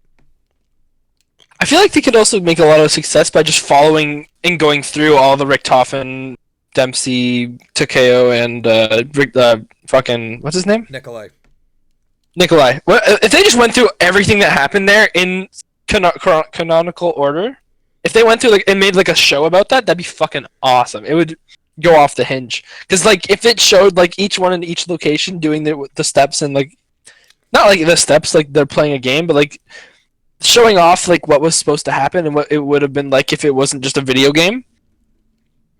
I feel like they could also make a lot of success by just following and going through all the Richtofen, Dempsey, Takeo, and fucking what's his name? Nikolai. Well, if they just went through everything that happened there in canonical order, if they went through like and made like a show about that, that'd be fucking awesome. It would go off the hinge. Because like if it showed like each one in each location doing the steps, and like not like the steps like they're playing a game, but like showing off like what was supposed to happen and what it would have been like if it wasn't just a video game.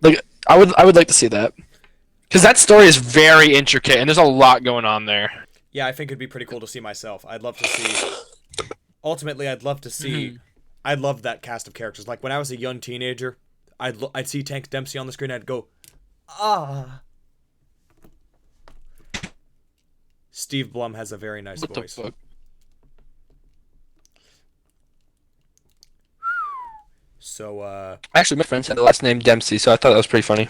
Like I would like to see that, because that story is very intricate and there's a lot going on there. Yeah, I think it'd be pretty cool to see myself. I'd love to see. Ultimately, I'd love to see. I loved that cast of characters. Like when I was a young teenager, I'd see Tank Dempsey on the screen, and I'd go, ah. Steve Blum has a very nice voice. The fuck? So, actually, my friends had the last name Dempsey, so I thought that was pretty funny.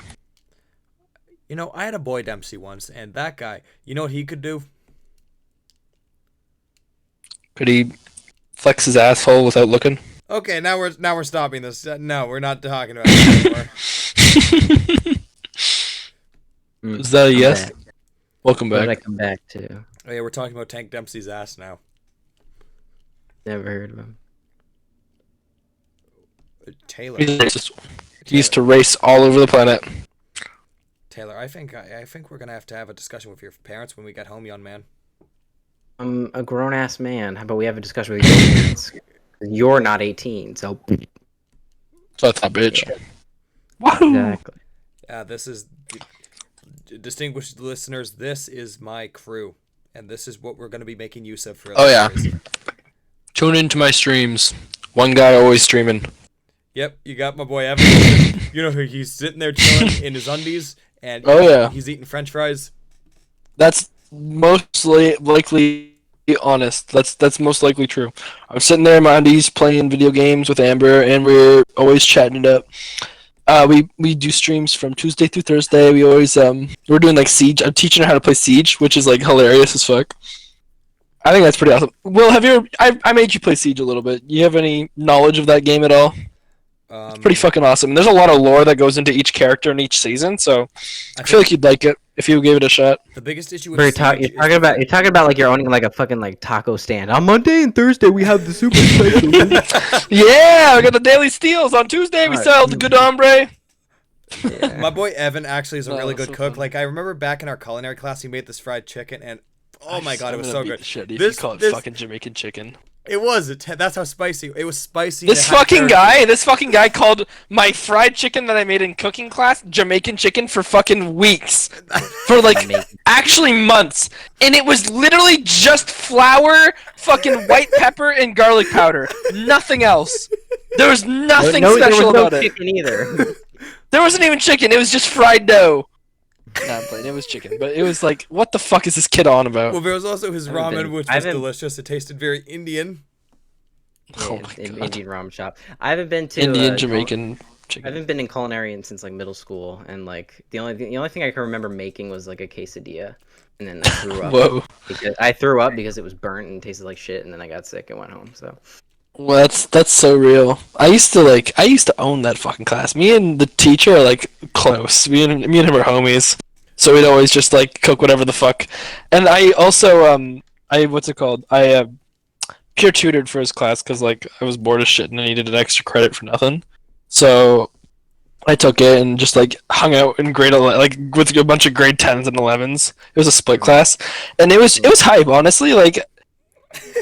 You know, I had a boy Dempsey once, and that guy, you know what he could do? Could he flex his asshole without looking? Okay, now we're stopping this. No, we're not talking about it anymore. Is that a yes? Back. Welcome What did I back. come back to? Oh yeah, we're talking about Tank Dempsey's ass now. Never heard of him. Taylor. He's a racist. He used to race all over the planet. Taylor, I think we're gonna have to have a discussion with your parents when we get home, young man. I'm a grown ass man. How about we have a discussion with your parents? You're not 18, so So I thought, bitch. Wahoo! exactly. This is distinguished listeners. This is my crew, and this is what we're gonna be making use of for. Oh, yeah. series. Tune into my streams. One guy always streaming. Yep, you got my boy Evan. You know, he's sitting there chilling in his undies, and Oh, yeah. he's eating French fries. That's mostly likely honest. That's most likely true. I'm sitting there in my undies playing video games with Amber, and we're always chatting it up. We do streams from Tuesday through Thursday. We always we're doing like Siege. I'm teaching her how to play Siege, which is like hilarious as fuck. I think that's pretty awesome. Will, have you? I made you play Siege a little bit. You have any knowledge of that game at all? It's pretty fucking awesome. And there's a lot of lore that goes into each character in each season, so I feel like you'd like it if you gave it a shot. The biggest issue with You're Siege talking about like you're owning like a fucking like taco stand. On Monday and Thursday we have the super special. Yeah, we got the daily steals on Tuesday. We Alright. sell the good hombre. My boy Evan actually is a Oh, really that's good so cook. funny. Like I remember back in our culinary class, he made this fried chicken, and oh my god, it was so good. Shit, if This- you call it this- fucking Jamaican chicken. It was. That's how spicy. It was spicy. This and it had character. fucking guy called my fried chicken that I made in cooking class Jamaican chicken for fucking weeks. For like Amazing. actually months. And it was literally just flour, fucking white pepper, and garlic powder. Nothing else. There was nothing there special was no about it. chicken either. There wasn't even chicken, it was just fried dough. Nah, I'm playing, it was chicken. But it was like, what the fuck is this kid on about? Well, there was also his haven't ramen, been- which I was haven't- delicious. It tasted very Indian. Oh Yeah, my in- God. Indian ramen shop. I haven't been to Indian, I Jamaican chicken. haven't been in culinary since like middle school, and like the only thing I can remember making was like a quesadilla, and then I threw up. Whoa. I threw up because it was burnt and tasted like shit, and then I got sick and went home. So Well, that's so real. I used to own that fucking class. Me and the teacher are like close. Me and him are homies. So we'd always just like cook whatever the fuck. And I also I peer tutored for his class because like I was bored as shit and I needed an extra credit for nothing. So I took it and just like hung out in like with a bunch of grade 10s and 11s. It was a split class, and it was hype, honestly. Like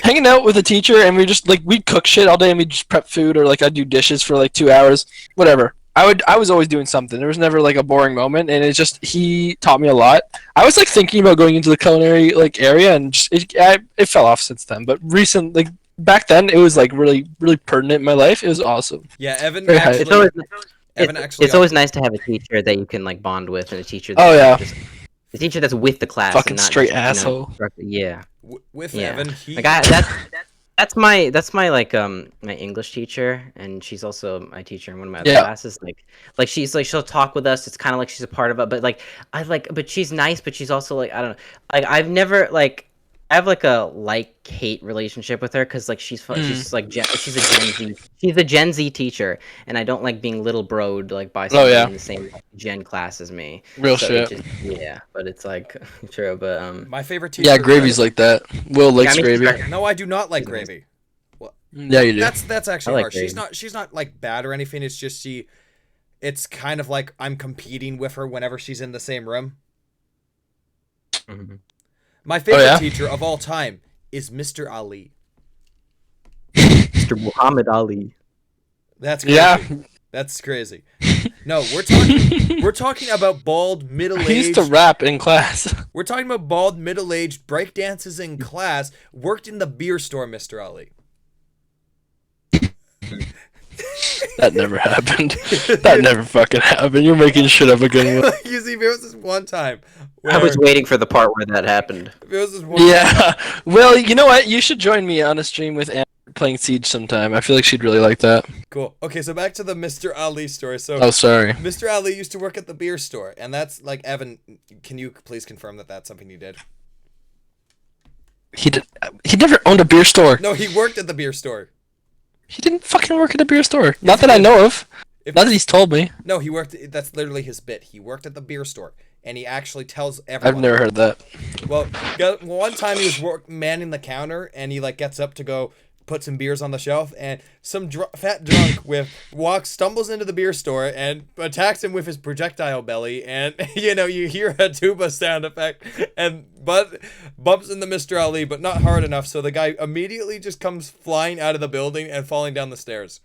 hanging out with a teacher, and we just like we'd cook shit all day, and we'd just prep food, or like I'd do dishes for like 2 hours, whatever. I was always doing something. There was never like a boring moment, and it's just he taught me a lot. I was like thinking about going into the culinary like area, and just it fell off since then. But back then, it was like really really pertinent in my life. It was awesome. Yeah, Evan Very hype. it's always Evan actually. it's always nice to have a teacher that you can like bond with, and a teacher. That Oh, yeah. the teacher that's with the class. Fucking and not straight just, you know, asshole. yeah. with Yeah. Evan, he. Like that's my like my English teacher, and she's also my teacher in one of my other Yeah. classes. Like she's like she'll talk with us. It's kind of like she's a part of it, but like but she's nice, but she's also like I don't know. Like I've never like I have like a like-hate relationship with her because like she's she's like she's a Gen Z teacher, and I don't like being little broed like by somebody yeah. in the same Gen class as me. Real So shit. it just, yeah, but it's like true, but My favorite teacher. Yeah, gravy's like that. Will likes I mean, gravy. No, I do not like gravy. Yeah, you do. That's actually I like harsh. She's not like bad or anything. It's just it's kind of like I'm competing with her whenever she's in the same room. Mhm. My favorite yeah? teacher of all time is Mr. Ali. Mr. Muhammad Ali. That's crazy. Yeah. That's crazy. No, we're talking about bald I used middle-aged. to rap in class. We're talking about bald middle-aged breakdancers in class. Worked in the beer store, Mr. Ali. That never happened. That never fucking happened. You're making shit up again. Will. You see, there was this one time. I was where- waiting for the part where that happened. There was this one Yeah. Well, you know what? You should join me on a stream with Anne playing Siege sometime. I feel like she'd really like that. Cool. Okay, so back to the Mr. Ali story. So Oh, sorry. Mr. Ali used to work at the beer store, and that's like Evan. Can you please confirm that that's something he did? He never owned a beer store. No, he worked at the beer store. He didn't fucking work at a beer store. Not that I know of. If Not that he's told me. No, he worked. That's literally his bit. He worked at the beer store, and he actually tells everyone. I've never heard that. Well, one time he was manning the counter, and he like gets up to go put some beers on the shelf, and some fat drunk stumbles into the beer store and attacks him with his projectile belly, and you hear a tuba sound effect, but bumps into Mr. Ali, but not hard enough, so the guy immediately just comes flying out of the building and falling down the stairs.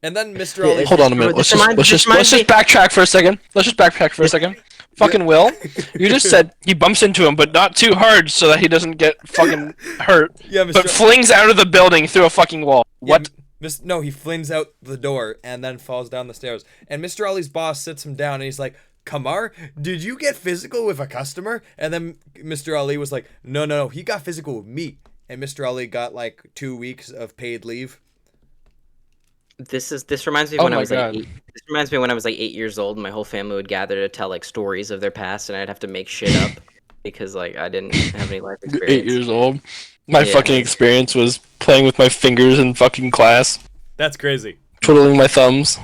And then Mr. Ali. Hold on a minute. Let's just backtrack for a second. Fucking Will, you just said he bumps into him, but not too hard so that he doesn't get fucking hurt. Yeah, Mr. But flings out of the building through a fucking wall. What? No, he flings out the door and then falls down the stairs. And Mr. Ali's boss sits him down and he's like, Kamar, did you get physical with a customer? And then Mr. Ali was like, no, he got physical with me. And Mr. Ali got like 2 weeks of paid leave. This reminds me of when I was like 8. This reminds me when I was like 8 years old and my whole family would gather to tell like stories of their past, and I'd have to make shit up because like I didn't have any life experience. 8 years old. My fucking experience was playing with my fingers in fucking class. That's crazy. Twiddling my thumbs.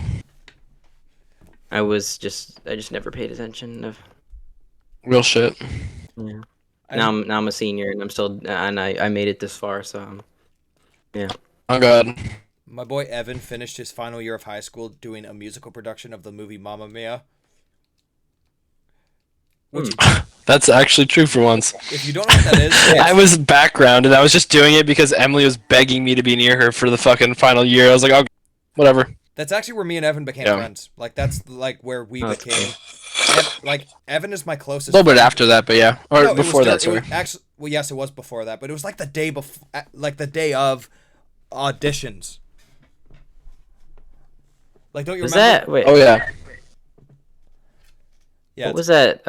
I just never paid attention. Real shit. Yeah. Now I'm a senior and I'm still and I made it this far, so yeah. Oh god. My boy Evan finished his final year of high school doing a musical production of the movie Mamma Mia. That's actually true for once. If you don't know what that is, I was background and I was just doing it because Emily was begging me to be near her for the fucking final year. I was like, oh, whatever. That's actually where me and Evan became friends. Like that's like where we became. Like Evan is my closest. A little bit after that, but yeah, or before that. Sorry. Actually, well, yes, it was before that, but it was like the day before, like the day of auditions. Like, don't you remember? That? Wait. Oh yeah. Yeah. What was that?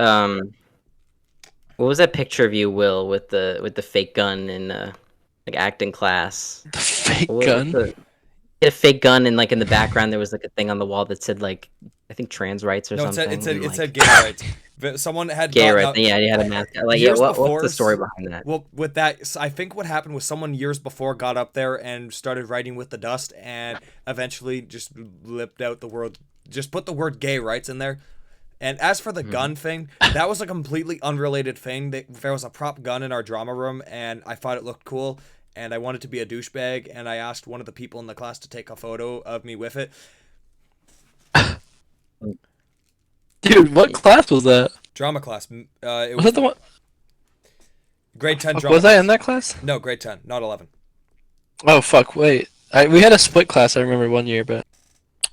What was that picture of you, Will, with the fake gun in like acting class? The fake gun. You had a fake gun, and like in the background there was like a thing on the wall that said like I think trans rights or something. It said gay rights. Someone had gay rights. Yeah, you had a mask. Like, yeah, what's the story behind that? Well, with that, I think what happened was someone years before got up there and started writing with the dust, and eventually just lipped out the word, just put the word gay rights in there. And as for the gun thing, that was a completely unrelated thing. There was a prop gun in our drama room, and I thought it looked cool, and I wanted to be a douchebag, and I asked one of the people in the class to take a photo of me with it. Dude, what class was that? Drama class. Was that the one? Grade 10 drama. Was I in that class? No, grade 10, not 11. Oh, fuck, wait. We had a split class, I remember, one year, but...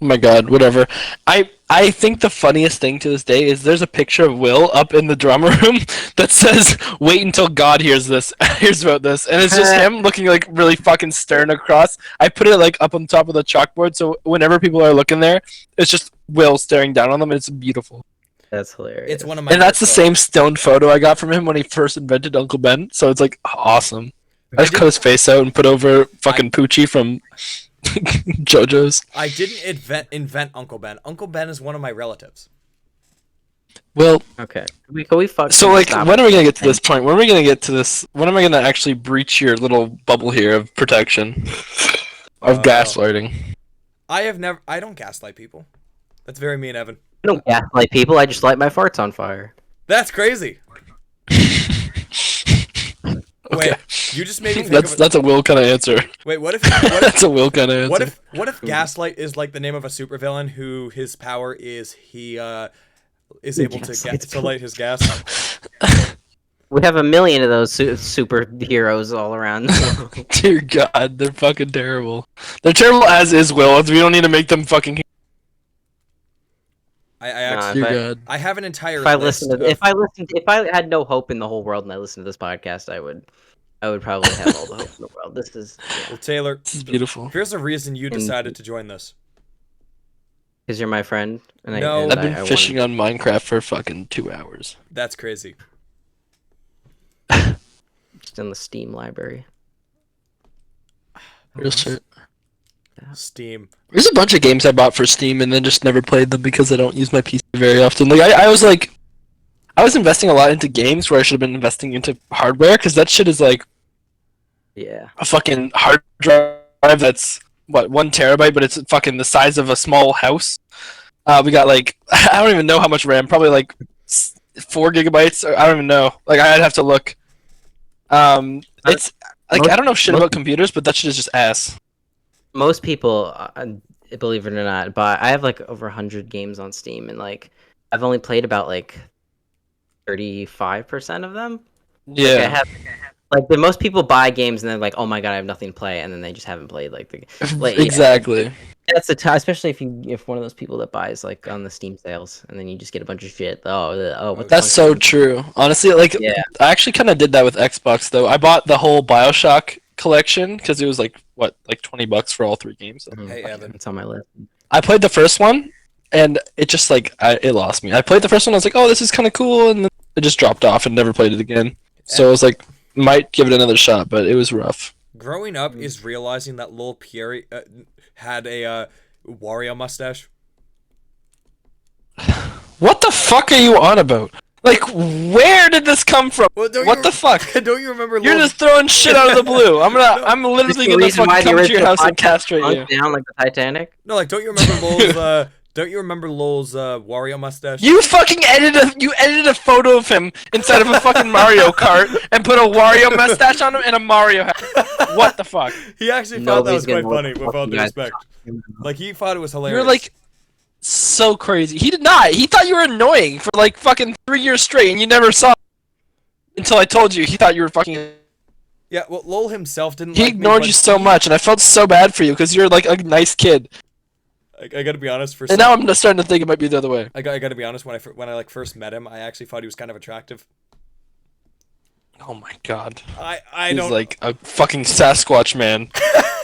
Oh my god, whatever. I think the funniest thing to this day is there's a picture of Will up in the drama room that says, wait until God hears about this. And it's just him looking like really fucking stern across. I put it like up on top of the chalkboard, so whenever people are looking there, it's just Will staring down on them, and it's beautiful. That's hilarious. It's one of my. And that's the same stoned photo I got from him when he first invented Uncle Ben, so it's like awesome. I just cut his face out and put over fucking Poochie from JoJo's. I didn't invent Uncle Ben. Uncle Ben is one of my relatives. Well, okay. Can we fuck? So like, when are we gonna get to this point? When are we gonna get to this? When am I gonna actually breach your little bubble here of protection, of gaslighting? I don't gaslight people. That's very mean, Evan. I don't gaslight people. I just light my farts on fire. That's crazy. Okay. Wait, you just made me think that's a Will kind of answer. Wait, what if that's a Will kind of answer. What if Gaslight is like the name of a supervillain who his power is he is able to light his gas? We have a million of those superheroes all around the world. Dear God, they're fucking terrible. They're terrible as is Will. We don't need to make them fucking. I have an entire. If I had no hope in the whole world and I listened to this podcast, I would probably have all the hope in the world. This is Well, Taylor, this is beautiful. Here's a reason you decided to join this. Because you're my friend, and I've been fishing on Minecraft for fucking 2 hours. That's crazy. Just in the Steam library. Real shit. Steam. There's a bunch of games I bought for Steam and then just never played them because I don't use my PC very often. Like I was investing a lot into games where I should have been investing into hardware because that shit is like a fucking hard drive that's what 1 terabyte, but it's fucking the size of a small house. We got like I don't even know how much RAM. Probably like 4 gigabytes. Or I don't even know. Like I'd have to look. It's like I don't know shit about computers, but that shit is just ass. Most people, believe it or not, but I have like over 100 games on Steam, and like I've only played about like 35% of them. Yeah. Like, I have, like, the most people buy games and they're like, "Oh my god, I have nothing to play," and then they just haven't played like the like, Exactly. Yeah, that's especially if one of those people that buys like on the Steam sales, and then you just get a bunch of shit. What the That's fuck? so true. Honestly, like Yeah. I actually kind of did that with Xbox though. I bought the whole BioShock collection because it was like what, like $20 for all 3 games. Hey, Evan. It's on my list. I played the first one, and it just like it lost me. I played the first one, I was like, oh, this is kind of cool, and then it just dropped off and never played it again. So I was like, might give it another shot, but it was rough. Growing up is realizing that Lil Pierre had a Wario mustache. What the fuck are you on about? Like, where did this come from? Well, What the fuck? Don't you remember? You're Lil... just throwing shit out of the blue. I'm literally gonna fucking come to your house and castrate you. Down like the Titanic. No, like, don't you remember Lol's? Don't you remember Lol's Wario mustache? You fucking edited a photo of him inside of a fucking Mario Kart and put a Wario mustache on him and a Mario hat. What the fuck? He actually thought that was Nobody's quite gonna funny, with all due respect. Like, he thought it was hilarious. You're like so crazy. He did not. He thought you were annoying for like fucking 3 years straight, and you never saw it until I told you. He thought you were fucking. Yeah, well, Lol himself didn't. He like ignored me, you so much, and I felt so bad for you because you're like a nice kid. I gotta be honest. And now I'm just starting to think it might be the other way. I gotta be honest. When I like first met him, I actually thought he was kind of attractive. Oh my god. He's He's like a fucking Sasquatch man.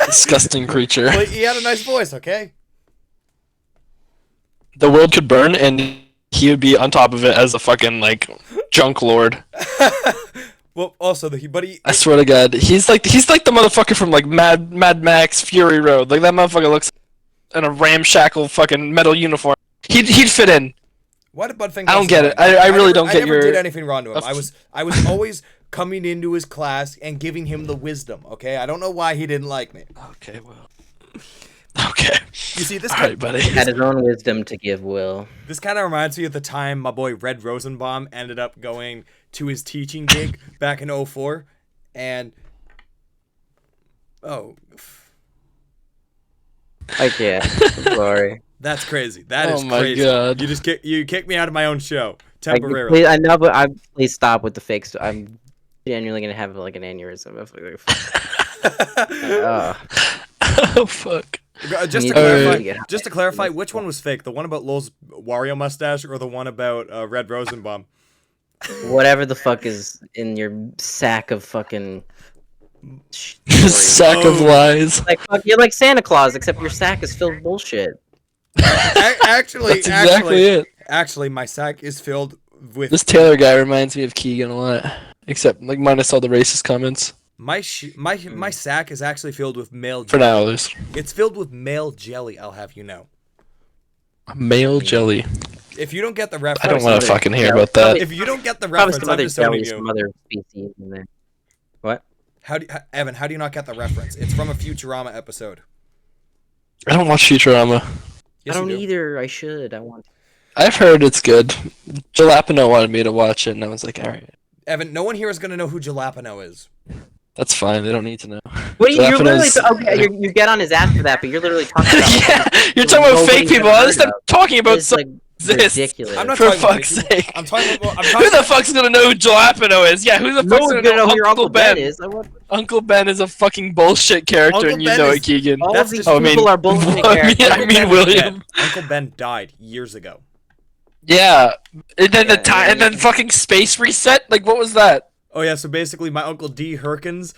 Disgusting creature. Well, he had a nice voice. Okay. The world could burn, and he would be on top of it as a fucking like junk lord. Well, also I swear to God, he's like the motherfucker from like Mad Max Fury Road. Like that motherfucker looks in a ramshackle fucking metal uniform. He'd fit in. Why did Bud think? I don't get it. I really don't get your. I never did anything wrong to him. I was always coming into his class and giving him the wisdom. Okay, I don't know why he didn't like me. Okay, well. Okay. You see, this All right, buddy. He had his own wisdom to give Will. This kind of reminds me of the time my boy Red Rosenbaum ended up going to his teaching gig back in 2004, and I can't. Sorry. that's crazy. That is Oh my crazy. God. You kicked me out of my own show Like, temporarily. please, I know, but please stop with the fakes. I'm genuinely gonna have like an aneurysm. Oh fuck. Just to clarify, which one was fake? The one about Lol's Wario mustache or the one about Red Rosenbaum? Whatever the fuck is in your sack of fucking Sack of lies. like fuck, you're like Santa Claus, except your sack is filled with bullshit. Actually, That's exactly it. Actually, my sack is filled with This Taylor guy reminds me of Keegan a lot, except like minus all the racist comments. my sack is actually filled with male For jelly. now, at least. It's filled with male jelly. I'll have you know. Male jelly. If you don't get the reference, I don't want to fucking hear about that. If you don't get the Probably reference, some I'm other just owning jelly, some you. other species in there. What? Evan, how do you not get the reference? It's from a Futurama episode. I don't watch Futurama. Yes, I don't you do. either. I should. I want. I've heard it's good. Jalapeno wanted me to watch it, and I was like, alright. Evan, no one here is gonna know who Jalapeno is. That's fine, they don't need to know. Wait, you're literally Jalapeno's- okay. You get on his ass for that, but you're literally talking about. Yeah, you're talking about fake Nobody's people. ever At least heard I'm of. talking about It's some like exist. ridiculous. I'm not For talking about fuck's people. sake. I'm talking about. Who the fuck's gonna know who Jalapeno is? Yeah, who the No fuck's one's gonna gonna know know who your Uncle Ben? is. I want... Uncle Ben is a fucking bullshit character, Uncle and you Ben know is- it, Keegan. All That's of these just- people are bullshit characters. I mean William. Uncle Ben died years ago. Yeah, and then Yeah, and then fucking space reset. Like, what was that? Oh yeah, so basically my uncle D. Herkins,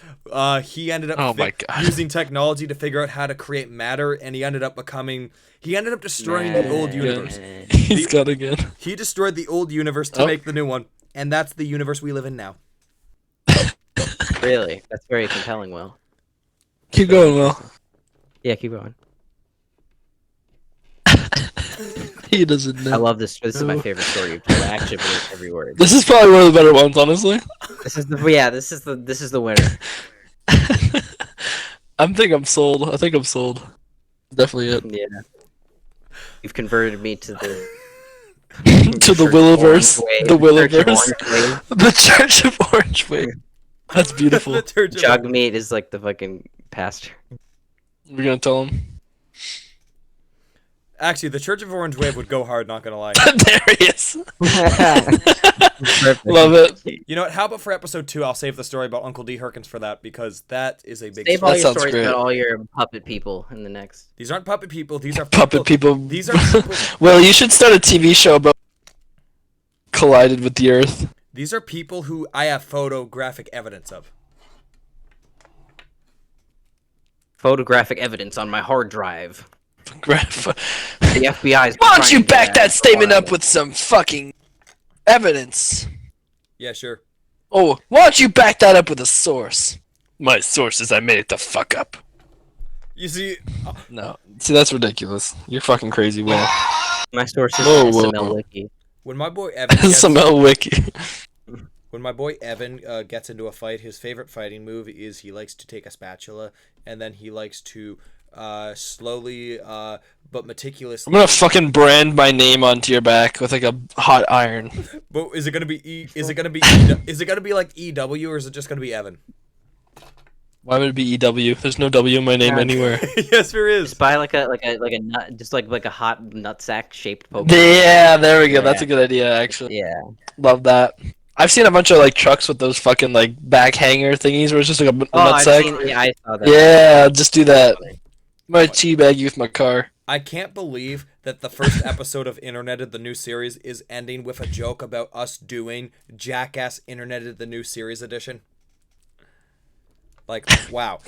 he ended up Oh my God. using technology to figure out how to create matter, and he ended up destroying the old universe. He's got again. He destroyed the old universe to Oh. make the new one, and that's the universe we live in now. Really, that's very compelling. Will. Keep going, Will. Yeah, keep going. He doesn't I know. love this. This is my favorite story you've told. I actually believe every word. This is probably one of the better ones, honestly. This is the winner. I think I'm sold. Definitely it. Yeah. You've converted me to the To the Williverse. The Williverse. Wave. The Church of Orange Wave. That's beautiful. The Church of Jug meat is like the fucking pastor. We're gonna tell him. Actually, the Church of Orange Wave would go hard, not gonna lie. There he is. Perfect. Love it. You know what? How about for episode 2, I'll save the story about Uncle D. Herkins for that, because that is a big Save story. all That your sounds stories great. about all your puppet people in the next. These aren't puppet people. These are Puppet people. These are people. Well, you should start a TV show about collided with the Earth. These are people who I have photographic evidence of. Photographic evidence on my hard drive. Why The FBI's. don't you back that statement up with some fucking evidence? Yeah, sure. Oh, why don't you back that up with a source? My source is I made it the fuck up. You see, No. See, that's ridiculous. You're fucking crazy, Will. My source is Whoa, whoa, SML whoa. Wiki. when my boy Evan gets, Some wiki. when my boy Evan gets into a fight, his favorite fighting move is he likes to take a spatula and then he likes to slowly but meticulously. I'm gonna fucking brand my name onto your back with like a hot iron. But is it gonna be is it gonna be is it gonna be like EW or is it just gonna be Evan? Why would it be EW? There's no W in my name Yeah. anywhere. Yes, there is. Just buy like a nut, just like a hot nutsack shaped Pokemon. Yeah, there we go. That's a good idea, actually. Yeah. Love that. I've seen a bunch of like trucks with those fucking like back hanger thingies where it's just like a nutsack. Yeah, I saw that. Yeah, just do that. Might teabag you with my car. I can't believe that the first episode of Interneted the New Series is ending with a joke about us doing Jackass Interneted the New Series edition. Like, wow.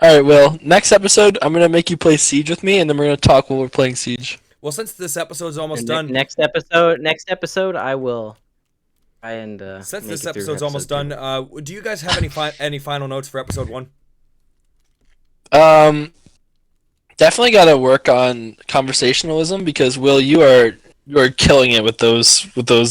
Alright, well, next episode, I'm gonna make you play Siege with me, and then we're gonna talk while we're playing Siege. Well, since this episode's almost And done, Next episode, I will try and. since make this it through episode's almost episode done, do you guys have any final notes for episode 1? Definitely gotta work on conversationalism, because Will, you are killing it with those,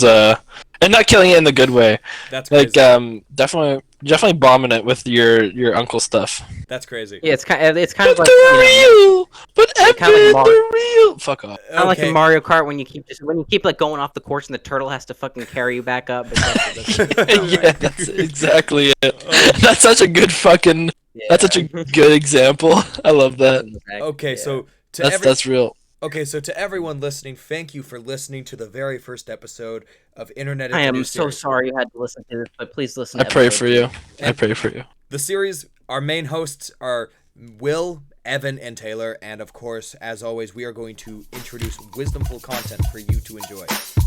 and not killing it in the good way. That's crazy. Like, definitely bombing it with your uncle stuff. That's crazy. Yeah, it's kind of like But you know, real, but kinda like Evan, Mar- the real. Fuck off. kind of like Okay. in Mario Kart when you keep like going off the course and the turtle has to fucking carry you back up. Yeah, that's exactly it. That's such a good fucking. That's such a good example. I love that. Okay, so to That's real. Okay, so to everyone listening, thank you for listening to the very first episode of Internet. I am so sorry you had to listen to this, but please listen. I to pray episode for you. I pray for you. The series, our main hosts are Will, Evan, and Taylor, and of course, as always, we are going to introduce wisdomful content for you to enjoy.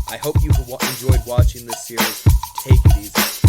I hope you enjoyed watching this series. Take it easy.